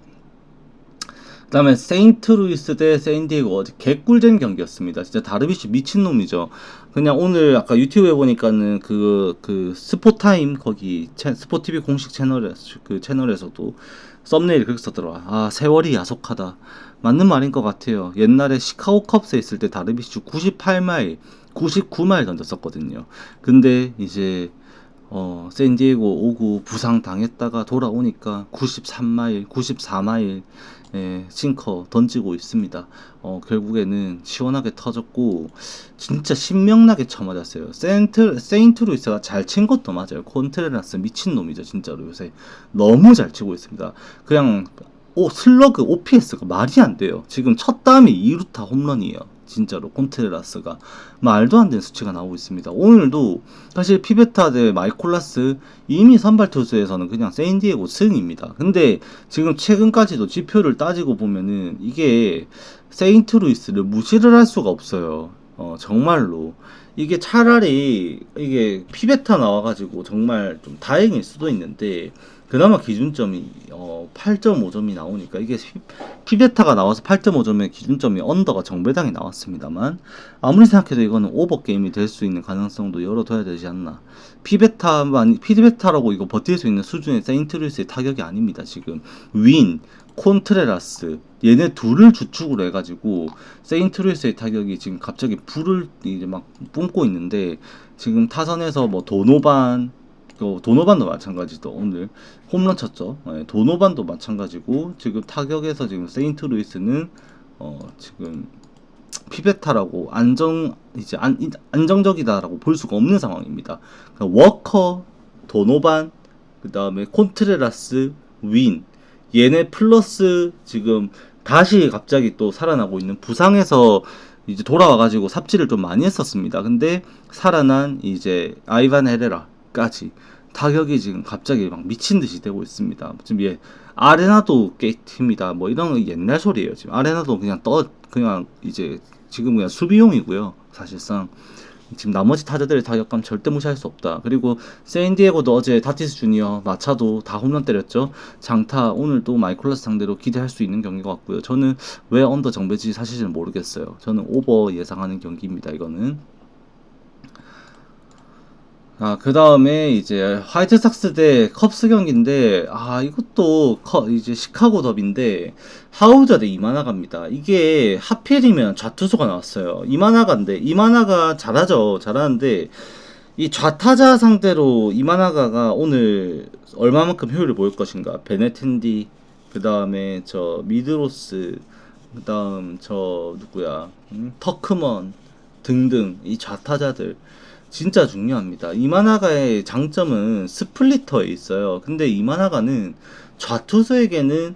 그 다음에 세인트루이스 대 샌디에고, 어제 개꿀잼 경기였습니다. 진짜 다르비쉬 미친놈이죠. 그냥 오늘 아까 유튜브에 보니까는 그 스포타임 거기 스포티비 공식 채널에서도 썸네일 그렇게 썼더라. 아, 세월이 야속하다. 맞는 말인 것 같아요. 옛날에 시카고 컵스에 있을 때 다르비슈 98마일, 99마일 던졌었거든요. 근데 이제 샌디에고 오고 부상 당했다가 돌아오니까 93마일, 94마일 싱커 던지고 있습니다. 결국에는 시원하게 터졌고 진짜 신명나게 쳐맞았어요. 세인트루이스가 잘 친 것도 맞아요. 콘트레라스 미친놈이죠. 진짜로 요새 너무 잘 치고 있습니다. 그냥 슬러그 OPS가 말이 안 돼요. 지금 첫 다음에 2루타 홈런이에요. 진짜로 콘트레라스가 말도 안 되는 수치가 나오고 있습니다. 오늘도 사실 피베타 대 마이콜라스 이미 선발 투수에서는 그냥 샌디에고 승입니다. 근데 지금 최근까지도 지표를 따지고 보면은 이게 세인트루이스를 무시를 할 수가 없어요. 정말로 이게 차라리 이게 피베타 나와가지고 정말 좀 다행일 수도 있는데 그나마 기준점이 8.5점이 나오니까 이게 피베타가 나와서 8.5점의 기준점이 언더가 정배당이 나왔습니다만 아무리 생각해도 이거는 오버 게임이 될 수 있는 가능성도 열어둬야 되지 않나. 피베타라고 이거 버틸 수 있는 수준의 세인트루이스의 타격이 아닙니다. 지금 윈, 콘트레라스 얘네 둘을 주축으로 해가지고 세인트루이스의 타격이 지금 갑자기 불을 이제 막 뿜고 있는데 지금 타선에서 뭐 도노반도 마찬가지죠. 오늘 홈런 쳤죠. 도노반도 마찬가지고 지금 타격에서 지금 세인트루이스는 지금 피베타라고 안정적이다라고 볼 수가 없는 상황입니다. 그러니까 워커, 도노반, 그 다음에 콘트레라스, 윈 얘네 플러스 지금 다시 갑자기 또 살아나고 있는 부상에서 이제 돌아와가지고 삽질을 좀 많이 했었습니다. 근데 살아난 이제 아이반 헤레라까지 타격이 지금 갑자기 막 미친 듯이 되고 있습니다. 지금 아레나도 게이트입니다. 뭐 이런 거 옛날 소리예요. 지금 아레나도 그냥 이제 지금 그냥 수비용이고요. 사실상 지금 나머지 타자들의 타격감 절대 무시할 수 없다. 그리고 샌디에고도 어제 타티스 주니어 마차도 다 홈런 때렸죠. 장타 오늘 또 마이콜라스 상대로 기대할 수 있는 경기 같고요. 저는 왜 언더 정배지 사실은 모르겠어요. 저는 오버 예상하는 경기입니다. 이거는. 그 다음에 이제 화이트삭스 대 컵스 경기인데, 이것도 이제 시카고 더비인데, 하우저 대 이마나가입니다. 이게 하필이면 좌투수가 나왔어요. 이마나가 잘하죠. 잘하는데, 이 좌타자 상대로 이마나가가 오늘 얼마만큼 효율을 보일 것인가. 베네텐디, 그 다음에 저 미드로스, 그 다음 저 누구야, 터크먼 등등 이 좌타자들. 진짜 중요합니다. 이마나가의 장점은 스플리터에 있어요. 근데 이마나가는 좌투수에게는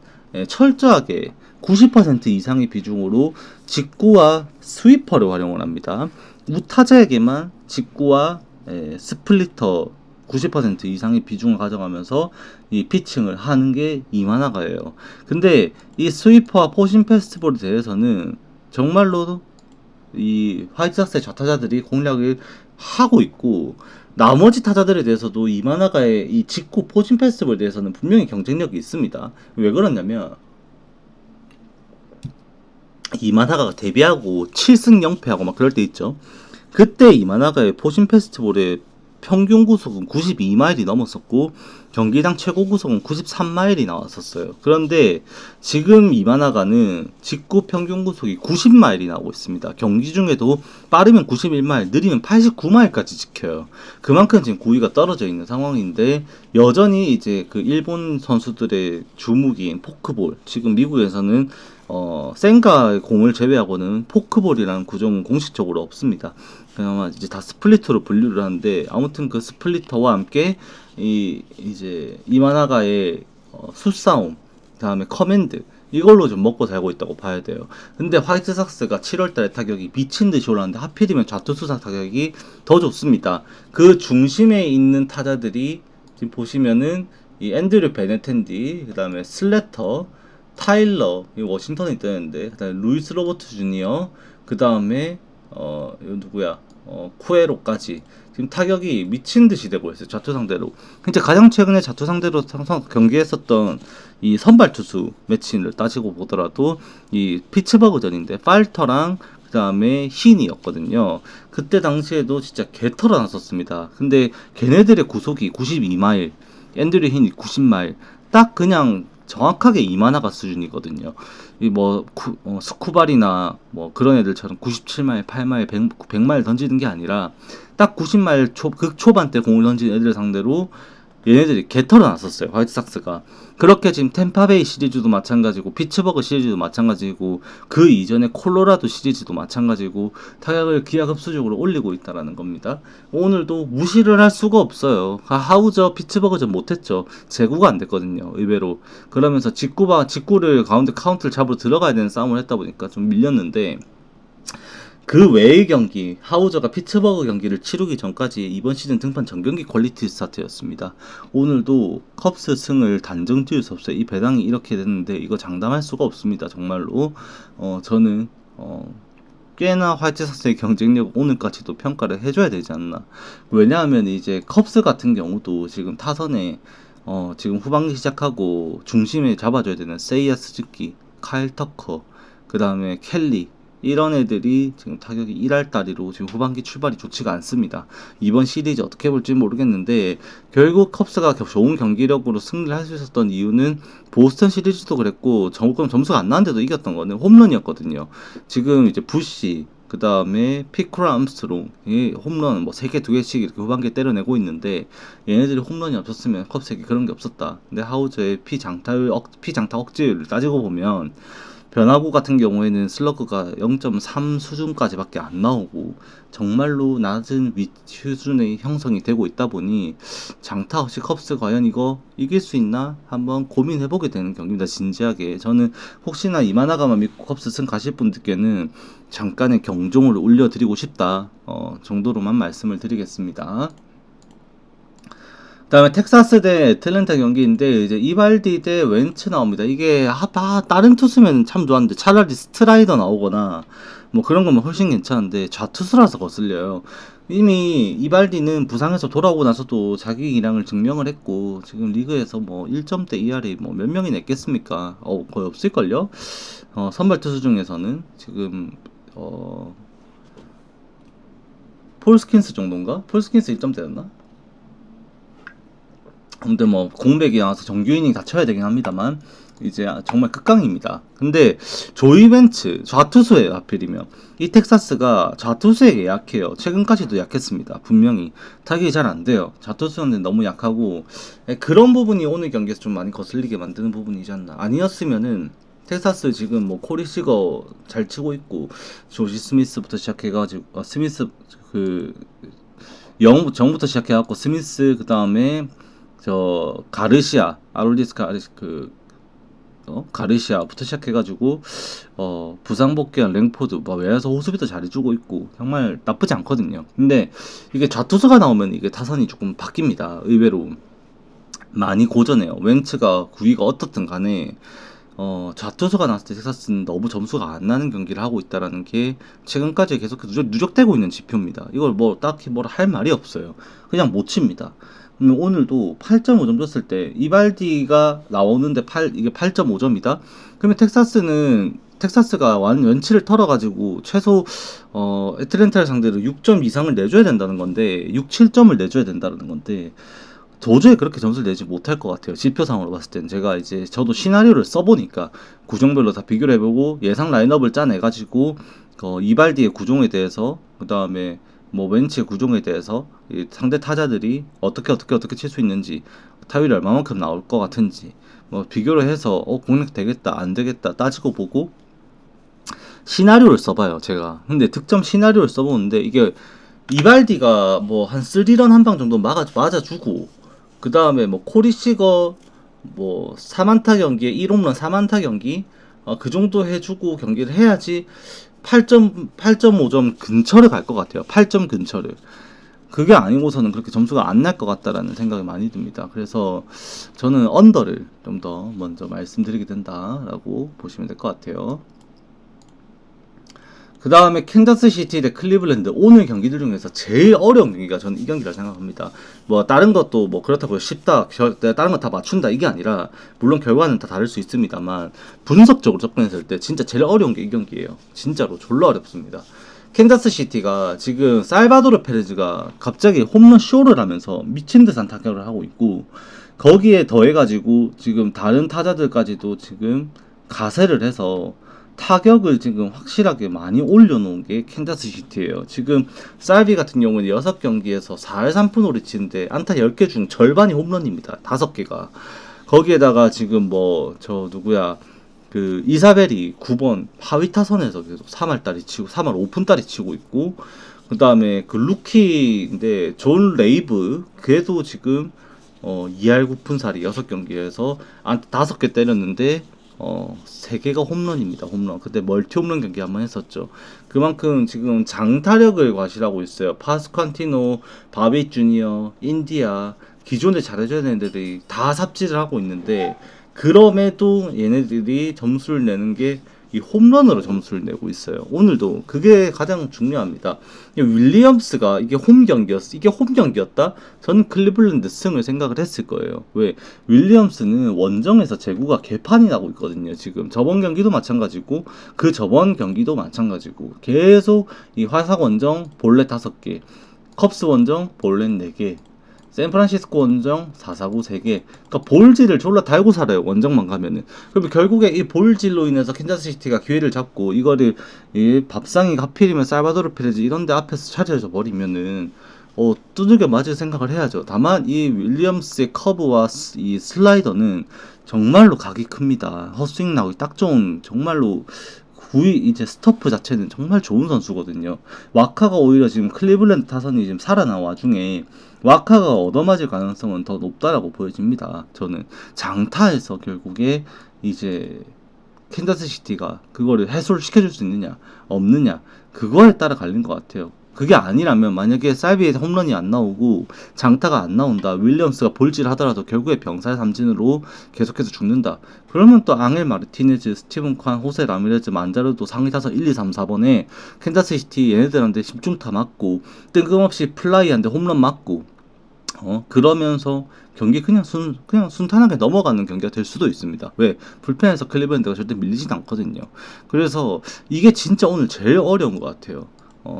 철저하게 90% 이상의 비중으로 직구와 스위퍼를 활용을 합니다. 우타자에게만 직구와 스플리터 90% 이상의 비중을 가져가면서 이 피칭을 하는 게 이마나가예요. 근데 이 스위퍼와 포신 페스티벌에 대해서는 정말로 이 화이트삭스의 좌타자들이 공략을 하고 있고 나머지 타자들에 대해서도 이마나가의 이 직구 포진 페스티벌에 대해서는 분명히 경쟁력이 있습니다. 왜 그러냐면 이마나가가 데뷔하고 7승 0패하고 막 그럴 때 있죠. 그때 이마나가의 포진 페스티벌에 평균 구속은 92마일이 넘었었고 경기당 최고 구속은 93마일이 나왔었어요. 그런데 지금 이마나가는 직구 평균 구속이 90마일이 나오고 있습니다. 경기 중에도 빠르면 91마일, 느리면 89마일까지 지켜요. 그만큼 지금 구위가 떨어져 있는 상황인데 여전히 이제 그 일본 선수들의 주무기인 포크볼, 지금 미국에서는 센가 공을 제외하고는 포크볼이라는 구종은 공식적으로 없습니다. 그나마 이제 다 스플리터로 분류를 하는데 아무튼 그 스플리터와 함께 이제 이마나가의 수싸움, 그다음에 커맨드 이걸로 좀 먹고 살고 있다고 봐야 돼요. 근데 화이트삭스가 7월달에 타격이 미친 듯이 올랐는데 하필이면 좌투수사 타격이 더 좋습니다. 그 중심에 있는 타자들이 지금 보시면은 이 앤드류 베네텐디, 그다음에 슬래터, 타일러, 이 워싱턴에 있다는데, 그다음에 루이스 로버트 주니어, 그다음에 이거 누구야? 쿠에로까지 지금 타격이 미친 듯이 되고 있어요. 좌투 상대로. 진짜 가장 최근에 좌투 상대로 경기했었던 이 선발 투수 매치를 따지고 보더라도 이 피츠버그전인데 팔터랑 그다음에 흰이었거든요. 그때 당시에도 진짜 개털어 놨었습니다. 근데 걔네들의 구속이 92마일, 앤드류 흰이 90마일, 딱 그냥 정확하게 이마나가 수준이거든요. 이 뭐 스쿠발이나 뭐 그런 애들처럼 97마일, 8마일, 100마일 던지는 게 아니라 딱 90마일 극초반 때 공을 던지는 애들 상대로 얘네들이 개털어 놨었어요. 화이트삭스가. 그렇게 지금 템파베이 시리즈도 마찬가지고 피츠버그 시리즈도 마찬가지고 그 이전에 콜로라도 시리즈도 마찬가지고 타격을 기하급수적으로 올리고 있다라는 겁니다. 오늘도 무시를 할 수가 없어요. 하우저 피츠버그전 못했죠. 제구가 안 됐거든요. 의외로. 그러면서 직구를 가운데 카운트를 잡으러 들어가야 되는 싸움을 했다 보니까 좀 밀렸는데 그 외의 경기, 하우저가 피츠버그 경기를 치르기 전까지 이번 시즌 등판 전경기 퀄리티 스타트였습니다. 오늘도 컵스 승을 단정 지을 수 없어요. 이 배당이 이렇게 됐는데 이거 장담할 수가 없습니다. 정말로 저는 꽤나 화이트삭스의 경쟁력 오늘까지도 평가를 해줘야 되지 않나. 왜냐하면 이제 컵스 같은 경우도 지금 타선에 지금 후반기 시작하고 중심에 잡아줘야 되는 세이야 스즈키, 카일 터커, 그 다음에 켈리 이런 애들이 지금 타격이 1할다리로 지금 후반기 출발이 좋지가 않습니다. 이번 시리즈 어떻게 볼지 모르겠는데 결국 컵스가 좋은 경기력으로 승리를 할 수 있었던 이유는 보스턴 시리즈도 그랬고 점수가 안 나왔는데도 이겼던 거는 홈런이었거든요. 지금 이제 부시 그 다음에 피크라 암스트롱이 홈런 뭐 3개 2개씩 이렇게 후반기에 때려내고 있는데 얘네들이 홈런이 없었으면 컵스에게 그런 게 없었다. 근데 하우저의 피장타 억제율을 따지고 보면 변화구 같은 경우에는 슬러그가 0.3 수준까지밖에 안 나오고 정말로 낮은 수준의 형성이 되고 있다 보니 장타 없이 컵스 과연 이거 이길 수 있나 한번 고민해보게 되는 경기입니다. 진지하게 저는 혹시나 이만하가만 믿고 컵스 승 가실 분들께는 잠깐의 경종을 울려드리고 싶다 정도로만 말씀을 드리겠습니다. 그 다음에 텍사스 대 애틀랜타 경기인데 이제 이발디 대 웬츠 나옵니다. 이게 다른 투수면 참 좋았는데 차라리 스트라이더 나오거나 뭐 그런 거면 훨씬 괜찮은데 좌투수라서 거슬려요. 이미 이발디는 부상에서 돌아오고 나서도 자기 기량을 증명을 했고 지금 리그에서 뭐 1점대 ERA 뭐 몇 명이 냈겠습니까? 거의 없을걸요? 선발 투수 중에서는 지금 폴스킨스 정도인가? 폴스킨스 1점대였나? 근데 뭐 공백이 나와서 정규 이닝 다 쳐야 되긴 합니다만 이제 정말 끝강입니다. 근데 조이 벤츠 좌투수예요. 하필이면 이 텍사스가 좌투수에게 약해요. 최근까지도 약했습니다. 분명히 타격이 잘 안 돼요. 좌투수는 너무 약하고 그런 부분이 오늘 경기에서 좀 많이 거슬리게 만드는 부분이지 않나. 아니었으면은 텍사스 지금 뭐 코리 시거 잘 치고 있고 조시 스미스부터 시작해가지고 스미스 그 영부터 시작해갖고 스미스 그 다음에 가르시아 아롤디스 가르시아부터 시작해가지고 부상 복귀한 랭포드 뭐 외야서 호수비도 잘해주고 있고 정말 나쁘지 않거든요. 근데 이게 좌투수가 나오면 이게 타선이 조금 바뀝니다. 의외로 많이 고전해요. 웬츠가 구위가 어떻든 간에 좌투수가 나왔을 때 텍사스는 너무 점수가 안 나는 경기를 하고 있다라는 게 최근까지 계속 누적되고 있는 지표입니다. 이걸 뭐 딱히 뭐라 할 말이 없어요. 그냥 못 칩니다. 오늘도 8.5점 줬을 때 이발디가 나오는데 이게 8.5점이다? 그러면 텍사스가 웬치를 털어가지고 최소 애틀랜타를 상대로 6점 이상을 내줘야 된다는 건데 6, 7점을 내줘야 된다는 건데 도저히 그렇게 점수를 내지 못할 것 같아요. 지표상으로 봤을 땐 제가 이제 저도 시나리오를 써보니까 구종별로 다 비교를 해보고 예상 라인업을 짜내가지고 이발디의 구종에 대해서 그 다음에 뭐 웬치의 구종에 대해서 상대 타자들이 어떻게 칠 수 있는지 타율이 얼마만큼 나올 것 같은지 뭐 비교를 해서 공략 되겠다 안 되겠다 따지고 보고 시나리오를 써봐요 제가. 근데 득점 시나리오를 써보는데 이게 이발디가 뭐 한 3런 한 방 정도 맞아주고 그 다음에 뭐 코리 시거 뭐 4만타 경기에 1홈런 4만타 경기 그 정도 해주고 경기를 해야지 8.5점 근처를 갈 것 같아요. 8점 근처를. 그게 아니고서는 그렇게 점수가 안 날 것 같다라는 생각이 많이 듭니다. 그래서 저는 언더를 좀 더 먼저 말씀드리게 된다라고 보시면 될 것 같아요. 그 다음에 캔자스시티 대 클리블랜드. 오늘 경기들 중에서 제일 어려운 경기가 저는 이 경기라 생각합니다. 뭐 다른 것도 뭐 그렇다고 쉽다 다른 거 다 맞춘다 이게 아니라 물론 결과는 다 다를 수 있습니다만 분석적으로 접근했을 때 진짜 제일 어려운 게 이 경기예요. 진짜로 졸라 어렵습니다. 캔자스시티가 지금 살바도르 페레즈가 갑자기 홈런 쇼를 하면서 미친듯한 타격을 하고 있고 거기에 더해가지고 지금 다른 타자들까지도 지금 가세를 해서 타격을 지금 확실하게 많이 올려놓은 게 캔자스 시티예요. 지금 살비 같은 경우는 6경기에서 4할 3푼 치는데 안타 10개 중 절반이 홈런입니다. 5개가. 거기에다가 지금 뭐 저 누구야 그 이사벨이 9번 하위 타선에서 계속 3할짜리 치고 3할 5푼짜리 치고 있고, 그 다음에 그 루키인데 존 레이브 걔도 지금 2할 9푼살이 6경기에서 안타 5개 때렸는데 3개가 홈런입니다. 홈런. 그때 멀티 홈런 경기 한번 했었죠. 그만큼 지금 장타력을 과시하고 있어요. 파스칸티노, 바비 주니어, 인디아 기존에 잘해줘야 되는 애들이 다 삽질을 하고 있는데, 그럼에도 얘네들이 점수를 내는 게 이 홈런으로 점수를 내고 있어요. 오늘도 그게 가장 중요합니다. 윌리엄스가 이게 홈 경기였다? 저는 클리블랜드 승을 생각을 했을 거예요. 왜? 윌리엄스는 원정에서 제구가 개판이 나고 있거든요. 지금 저번 경기도 마찬가지고 그 저번 경기도 마찬가지고 계속 이 화삭 원정 볼넷 5개, 컵스 원정 볼넷 4개, 샌프란시스코 원정 449 3개. 그러니까 볼질을 졸라 달고 살아요. 원정만 가면은. 그러면 결국에 이 볼질로 인해서 캔자스시티가 기회를 잡고 이거를 이 밥상이 하필이면 살바도르 페레즈 이런 데 앞에서 차지해져 버리면은 두들겨 맞을 생각을 해야죠. 다만 이 윌리엄스의 커브와 이 슬라이더는 정말로 각이 큽니다. 헛스윙 나오기 딱 좋은, 정말로 구위 이제 스토프 자체는 정말 좋은 선수거든요. 와카가 오히려 지금 클리블랜드 타선이 지금 살아난 와중에 와카가 얻어맞을 가능성은 더 높다라고 보여집니다. 저는 장타에서 결국에 이제 캔자스 시티가 그거를 해소를 시켜줄 수 있느냐 없느냐 그거에 따라 갈린 것 같아요. 그게 아니라면 만약에 살비에 홈런이 안 나오고 장타가 안 나온다, 윌리엄스가 볼질 하더라도 결국에 병살 삼진으로 계속해서 죽는다, 그러면 또 앙헬 마르티네즈, 스티븐 칸, 호세 라미레즈, 만자르도 상위 타선 1, 2, 3, 4번에 캔자스 시티 얘네들한테 10중타 맞고 뜬금없이 플라이한테 홈런 맞고 그러면서 경기 그냥 순탄하게 넘어가는 경기가 될 수도 있습니다. 왜? 불펜에서 클리블랜드가 절대 밀리진 않거든요. 그래서 이게 진짜 오늘 제일 어려운 것 같아요.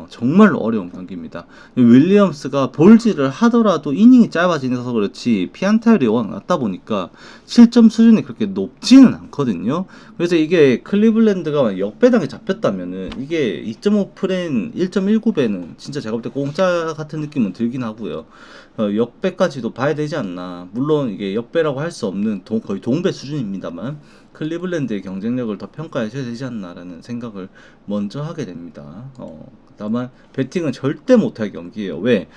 정말로 어려운 경기입니다. 윌리엄스가 볼질을 하더라도 이닝이 짧아지면서 그렇지 피안타율이 워낙 낮다 보니까 실점 수준이 그렇게 높지는 않거든요. 그래서 이게 클리블랜드가 역배당에 잡혔다면은 이게 2.5프레임 1.19배는 진짜 제가 볼 때 공짜 같은 느낌은 들긴 하고요. 역배까지도 봐야 되지 않나. 물론 이게 역배라고 할 수 없는 거의 동배 수준입니다만 클리블랜드의 경쟁력을 더 평가해줘야 되지 않나라는 생각을 먼저 하게 됩니다. 다만 배팅은 절대 못할 경기예요. 왜?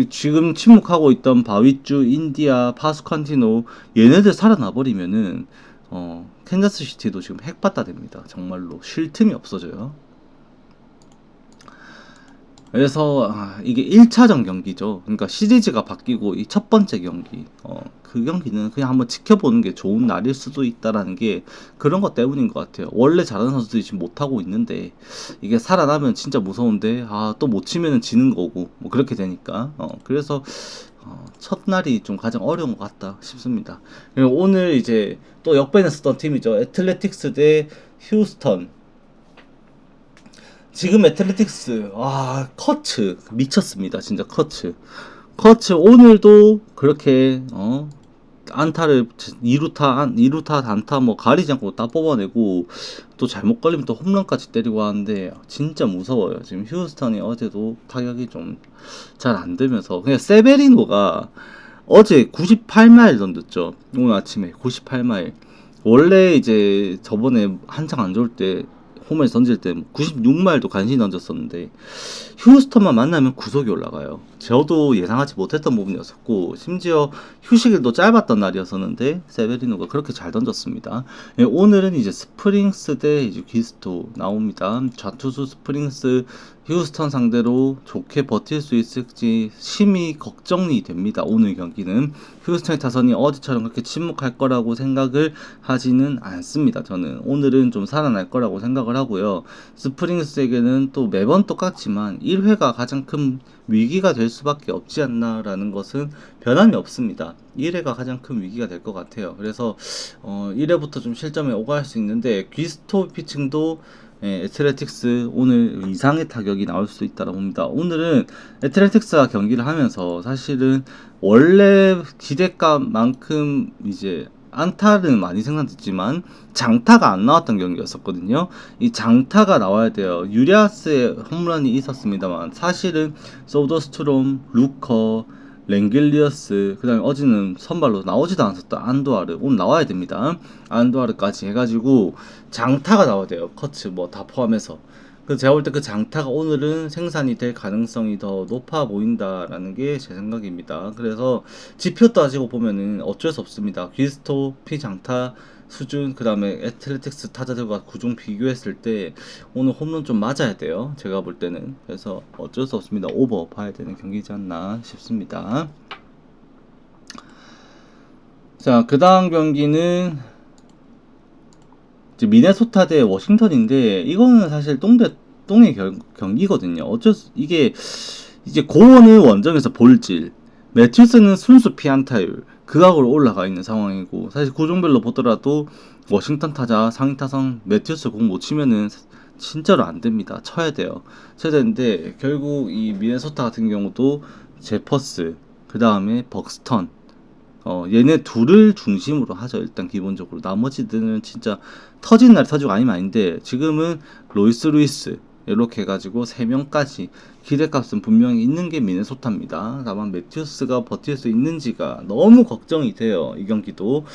지금 침묵하고 있던 바위주, 인디아, 파스칸티노 얘네들 살아나 버리면은 캔자스 시티도 지금 핵바다 됩니다. 정말로 쉴 틈이 없어져요. 그래서 이게 1차전 경기죠. 그러니까 시리즈가 바뀌고 이 첫 번째 경기 그 경기는 그냥 한번 지켜보는 게 좋은 날일 수도 있다라는 게 그런 것 때문인 것 같아요. 원래 잘하는 선수들이 지금 못하고 있는데 이게 살아나면 진짜 무서운데 또 못 치면은 지는 거고 뭐 그렇게 되니까 그래서 첫날이 좀 가장 어려운 것 같다 싶습니다. 그리고 오늘 이제 또 역배는 쓰던 팀이죠. 애틀레틱스 대 휴스턴. 지금 애틀레틱스 커츠 미쳤습니다. 진짜 커츠 오늘도 그렇게 안타를 2루타 단타 뭐 가리지 않고 다 뽑아내고 또 잘못 걸리면 또 홈런까지 때리고 하는데 진짜 무서워요. 지금 휴스턴이 어제도 타격이 좀 잘 안 되면서 그냥 세베리노가 어제 98마일 던졌죠. 오늘 아침에 98마일. 원래 이제 저번에 한창 안 좋을 때 홈에서 던질 때 96마일도 간신히 던졌었는데 휴스턴만 만나면 구속이 올라가요. 저도 예상하지 못했던 부분이었었고 심지어 휴식일도 짧았던 날이었었는데 세베리노가 그렇게 잘 던졌습니다. 오늘은 이제 스프링스 대 이제 기스토 나옵니다. 좌투수 스프링스 휴스턴 상대로 좋게 버틸 수 있을지 심히 걱정이 됩니다. 오늘 경기는 휴스턴의 타선이 어제처럼 그렇게 침묵할 거라고 생각을 하지는 않습니다. 저는 오늘은 좀 살아날 거라고 생각을 하고요. 스프링스에게는 또 매번 똑같지만 1회가 가장 큰 위기가 될 수밖에 없지 않나라는 것은 변함이 없습니다. 1회가 가장 큰 위기가 될 것 같아요. 그래서 1회부터 좀 실점에 오갈 수 있는데 귀스토 피칭도 애틀레틱스 오늘 이상의 타격이 나올 수 있다고 봅니다. 오늘은 애틀레틱스가 경기를 하면서 사실은 원래 기대값만큼 이제 안타는 많이 생산됐지만 장타가 안 나왔던 경기였었거든요. 이 장타가 나와야 돼요. 유리아스의 홈런이 있었습니다만 사실은 소더스트롬, 루커, 랭겔리어스, 그 다음에 어제는 선발로 나오지도 않았었다 안도아르, 오늘 나와야 됩니다. 안도아르까지 해가지고 장타가 나와야 돼요. 커츠 뭐 다 포함해서. 그래서 제가 볼 때 그 장타가 오늘은 생산이 될 가능성이 더 높아 보인다라는 게 제 생각입니다. 그래서 지표 따지고 보면은 어쩔 수 없습니다. 귀스토, 피장타 수준, 그 다음에 애틀레틱스 타자들과 구종 비교했을 때 오늘 홈런 좀 맞아야 돼요. 제가 볼 때는. 그래서 어쩔 수 없습니다. 오버 봐야 되는 경기지 않나 싶습니다. 자, 그 다음 경기는 이제 미네소타 대 워싱턴인데 이거는 사실 똥의 경기거든요. 이게 이제 고원을 원정에서 볼질, 매튜스는 순수 피안타율, 극악으로 올라가 있는 상황이고 사실 구종별로 보더라도 워싱턴 타자 상위 타선 매튜스 공 못 치면은 진짜로 안 됩니다. 쳐야 돼요. 쳐야 되는데 결국 이 미네소타 같은 경우도 제퍼스, 그 다음에 벅스턴, 얘네 둘을 중심으로 하죠. 일단 기본적으로 나머지들은 진짜 터진 날 터지고 아니면 아닌데 지금은 로이스 루이스 이렇게 해가지고 3명까지 기대값은 분명히 있는 게 미네소타입니다. 다만 매튜스가 버틸 수 있는지가 너무 걱정이 돼요. 이 경기도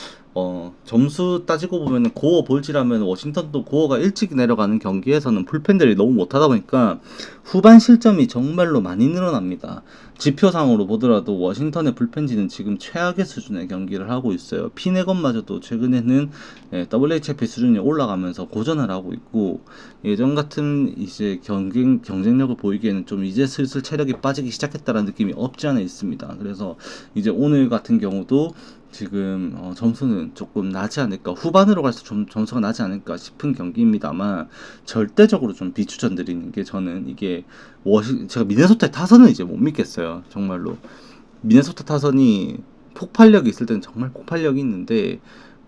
점수 따지고 보면 고어 볼지라면 워싱턴도 고어가 일찍 내려가는 경기에서는 불펜들이 너무 못하다 보니까 후반 실점이 정말로 많이 늘어납니다. 지표상으로 보더라도 워싱턴의 불펜진은 지금 최악의 수준의 경기를 하고 있어요. 피네건마저도 최근에는 WHIP 수준이 올라가면서 고전을 하고 있고 예전 같은 이제 경쟁력을 보이기에는 좀 이제 슬슬 체력이 빠지기 시작했다는 느낌이 없지 않아 있습니다. 그래서 이제 오늘 같은 경우도 지금 점수는 조금 나지 않을까, 후반으로 갈수록 좀 점수가 나지 않을까 싶은 경기입니다만 절대적으로 좀 비추천 드리는 게 저는 이게 제가 미네소타 타선은 이제 못 믿겠어요. 정말로 미네소타 타선이 폭발력이 있을 때는 정말 폭발력이 있는데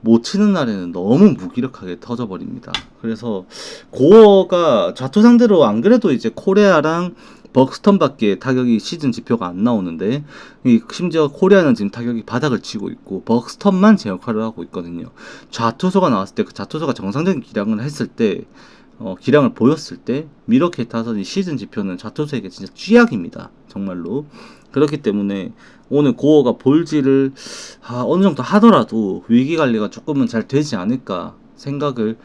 못 치는 날에는 너무 무기력하게 터져버립니다. 그래서 고어가 좌투 상대로 안 그래도 이제 코레아랑 벅스턴밖에 타격이 시즌 지표가 안 나오는데 심지어 코리아는 지금 타격이 바닥을 치고 있고 벅스턴만 제 역할을 하고 있거든요. 좌투수가 나왔을 때 그 좌투수가 정상적인 기량을 했을 때 기량을 보였을 때 미러키 타선이 시즌 지표는 좌투수에게 진짜 쥐약입니다. 정말로. 그렇기 때문에 오늘 고어가 볼지를 어느 정도 하더라도 위기관리가 조금은 잘 되지 않을까 생각을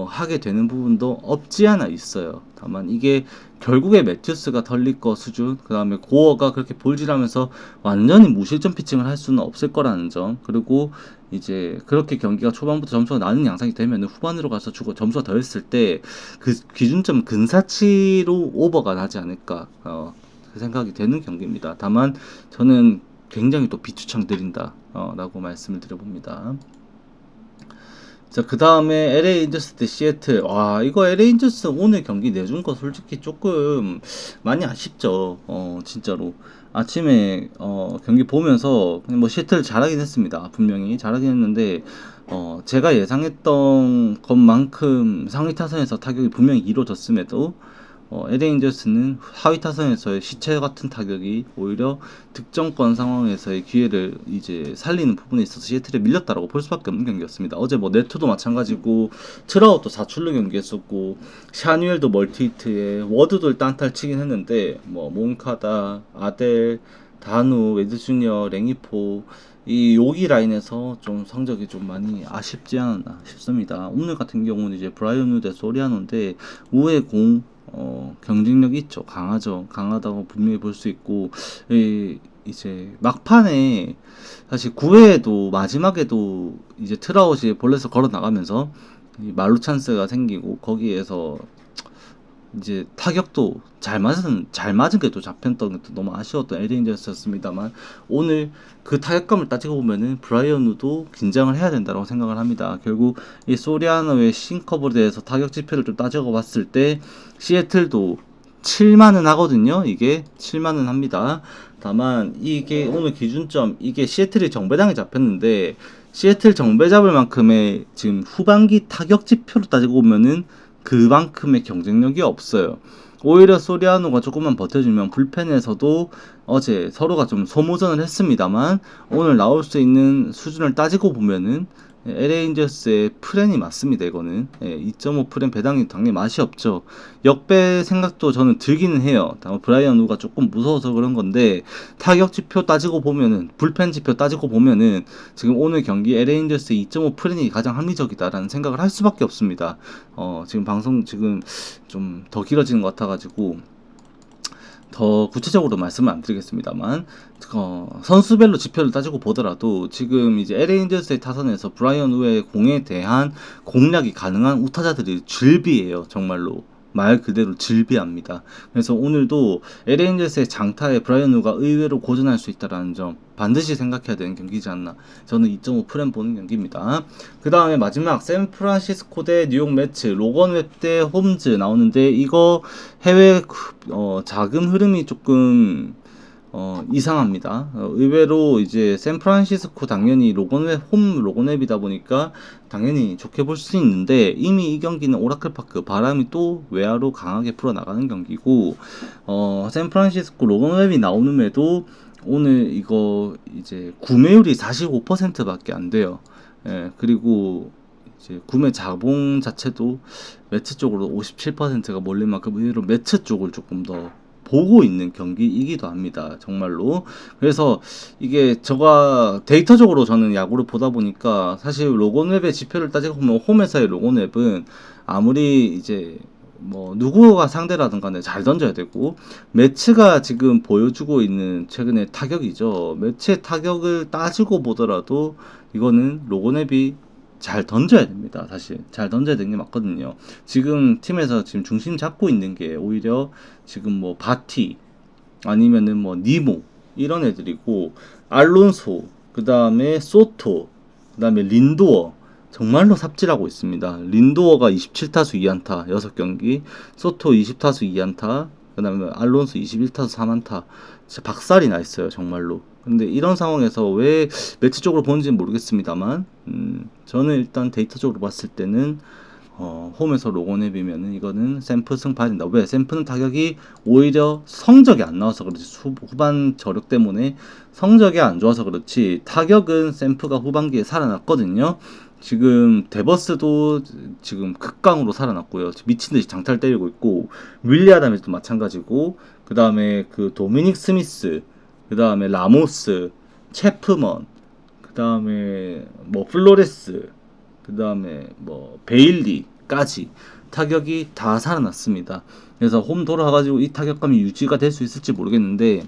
하게 되는 부분도 없지 않아 있어요. 다만 이게 결국에 매튜스가 덜릴 거 수준, 그 다음에 고어가 그렇게 볼질하면서 완전히 무실점 피칭을 할 수는 없을 거라는 점, 그리고 이제 그렇게 경기가 초반부터 점수가 나는 양상이 되면 후반으로 가서 점수가 더 했을 때 그 기준점 근사치로 오버가 나지 않을까 그 생각이 되는 경기입니다. 다만 저는 굉장히 또 비추천 드린다 라고 말씀을 드려봅니다. 자, 그 다음에 LA 인저스 대 시애틀. 와, 이거 LA 인저스 오늘 경기 내준 거 솔직히 조금 많이 아쉽죠. 진짜로. 아침에, 경기 보면서, 뭐, 시애틀 잘하긴 했습니다. 분명히 잘하긴 했는데, 제가 예상했던 것만큼 상위 타선에서 타격이 분명히 이루어졌음에도, LA 인저스는 하위 타선에서의 시체 같은 타격이 오히려 득점권 상황에서의 기회를 이제 살리는 부분에 있어서 시애틀에 밀렸다라고 볼 수밖에 없는 경기였습니다. 어제 뭐 네트도 마찬가지고 트라우도 4출루 경기했었고 샤뉴엘도 멀티히트에 워드도 일단 안타를 치긴 했는데 뭐 몬카다, 아델, 다누, 웨드 주니어, 랭이포 이 요기 라인에서 좀 성적이 좀 많이 아쉽지 않았나 싶습니다. 오늘 같은 경우는 이제 브라이언 우대 소리아노인데 우의 공 경쟁력이 있죠. 강하다고 분명히 볼 수 있고, 이제 막판에 사실 9회에도 마지막에도 이제 트라웃이 볼넷을 걸어 나가면서 말루 찬스가 생기고 거기에서 이제 타격도 잘 맞은 게 또 잡혔던 것도 너무 아쉬웠던 LA인저스였습니다만 오늘 그 타격감을 따지고 보면은 브라이언 우도 긴장을 해야 된다고 생각을 합니다. 결국 이 소리아노의 싱커브에 대해서 타격 지표를 좀 따져가 봤을 때 시애틀도 7만은 하거든요. 이게 7만은 합니다. 다만 이게 오늘 기준점 이게 시애틀이 정배당에 잡혔는데 시애틀 정배 잡을 만큼의 지금 후반기 타격 지표로 따지고 보면은 그만큼의 경쟁력이 없어요. 오히려 소리아노가 조금만 버텨주면 불펜에서도 어제 서로가 좀 소모전을 했습니다만 오늘 나올 수 있는 수준을 따지고 보면은 LA 인저스의 프렌이 맞습니다. 이거는 2.5 프렌 배당이 당연히 맛이 없죠. 역배 생각도 저는 들기는 해요. 다만 브라이언 우가 조금 무서워서 그런 건데 타격 지표 따지고 보면은 불펜 지표 따지고 보면은 지금 오늘 경기 LA 인저스의 2.5 프렌이 가장 합리적이다라는 생각을 할 수밖에 없습니다. 지금 방송 지금 좀 더 길어지는 것 같아가지고 더 구체적으로 말씀을 안 드리겠습니다만 선수별로 지표를 따지고 보더라도 지금 이제 LA 인저스의 타선에서 브라이언 우의 공에 대한 공략이 가능한 우타자들이 즐비해요. 정말로 말 그대로 즐비합니다. 그래서 오늘도 LA 인저스의 장타에 브라이언 우가 의외로 고전할 수 있다는 점 반드시 생각해야 되는 경기지 않나. 저는 2.5 프렘 보는 경기입니다. 그 다음에 마지막 샌프란시스코 대 뉴욕 매츠 로건 웹 대 홈즈 나오는데 이거 해외 자금 흐름이 조금 이상합니다. 의외로 이제 샌프란시스코 당연히 로건웹 홈 로건웹이다 보니까 당연히 좋게 볼 수 있는데 이미 이 경기는 오라클파크 바람이 또 외야로 강하게 풀어나가는 경기고 샌프란시스코 로건웹이 나오는에도 오늘 이거 이제 구매율이 45%밖에 안 돼요. 그리고 이제 구매 자본 자체도 매트 쪽으로 57%가 몰릴 만큼 의외로 매트 쪽을 조금 더 보고 있는 경기이기도 합니다. 정말로. 그래서 이게 제가 데이터적으로 저는 야구를 보다 보니까 사실 로건웹의 지표를 따지고 보면 홈에서의 로건웹은 아무리 이제 뭐 누구가 상대라든 간에 잘 던져야 되고 매치가 지금 보여주고 있는 최근의 타격이죠. 매치의 타격을 따지고 보더라도 이거는 로건웹이 잘 던져야 됩니다. 사실 잘 던져야 되는 게 맞거든요. 지금 팀에서 지금 중심 잡고 있는 게 오히려 지금 뭐 바티 아니면은 뭐 니모 이런 애들이고 알론소 그 다음에 소토 그 다음에 린도어 정말로 삽질하고 있습니다. 린도어가 27타수 2안타 6경기 소토 20타수 2안타 그 다음에 알론소 21타수 3안타 진짜 박살이 나 있어요. 정말로. 근데 이런 상황에서 왜 매치 쪽으로 보는지는 모르겠습니다만 저는 일단 데이터적으로 봤을 때는 홈에서 로건앱이면은 이거는 샘프 승 봐야 된다. 왜? 샘프는 타격이 오히려 성적이 안 나와서 그렇지 후반 저력 때문에 성적이 안 좋아서 그렇지 타격은 샘프가 후반기에 살아났거든요. 지금 데버스도 지금 극강으로 살아났고요. 미친듯이 장타를 때리고 있고 윌리 아담에도 마찬가지고 그 다음에 그 도미닉 스미스 그 다음에 라모스 체프먼 그 다음에 뭐 플로레스 그 다음에 뭐 베일리까지 타격이 다 살아났습니다. 그래서 홈 돌아가지고 이 타격감이 유지가 될 수 있을지 모르겠는데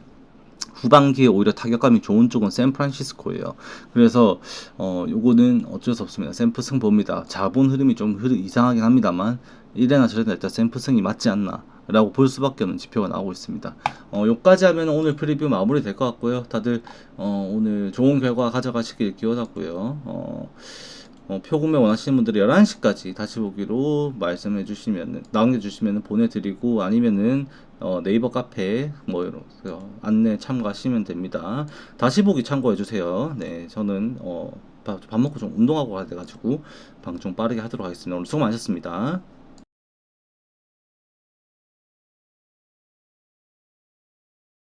후반기에 오히려 타격감이 좋은 쪽은 샌프란시스코예요. 그래서 요거는 어쩔 수 없습니다. 샘프승 봅니다. 자본 흐름이 좀 이상하긴 합니다만 이래나 저래나 일단 샘프승이 맞지 않나 라고 볼 수밖에 없는 지표가 나오고 있습니다. 요까지 하면 오늘 프리뷰 마무리 될 것 같고요. 다들 오늘 좋은 결과 가져가시길 기원하고요. 표구매 원하시는 분들이 11시까지 다시 보기로 말씀해 주시면 남겨주시면 보내드리고 아니면은 네이버 카페 뭐 이런 안내 참고하시면 됩니다. 다시 보기 참고해 주세요. 네, 저는 밥 먹고 좀 운동하고 가야 돼가지고 방송 빠르게 하도록 하겠습니다. 오늘 수고 많으셨습니다.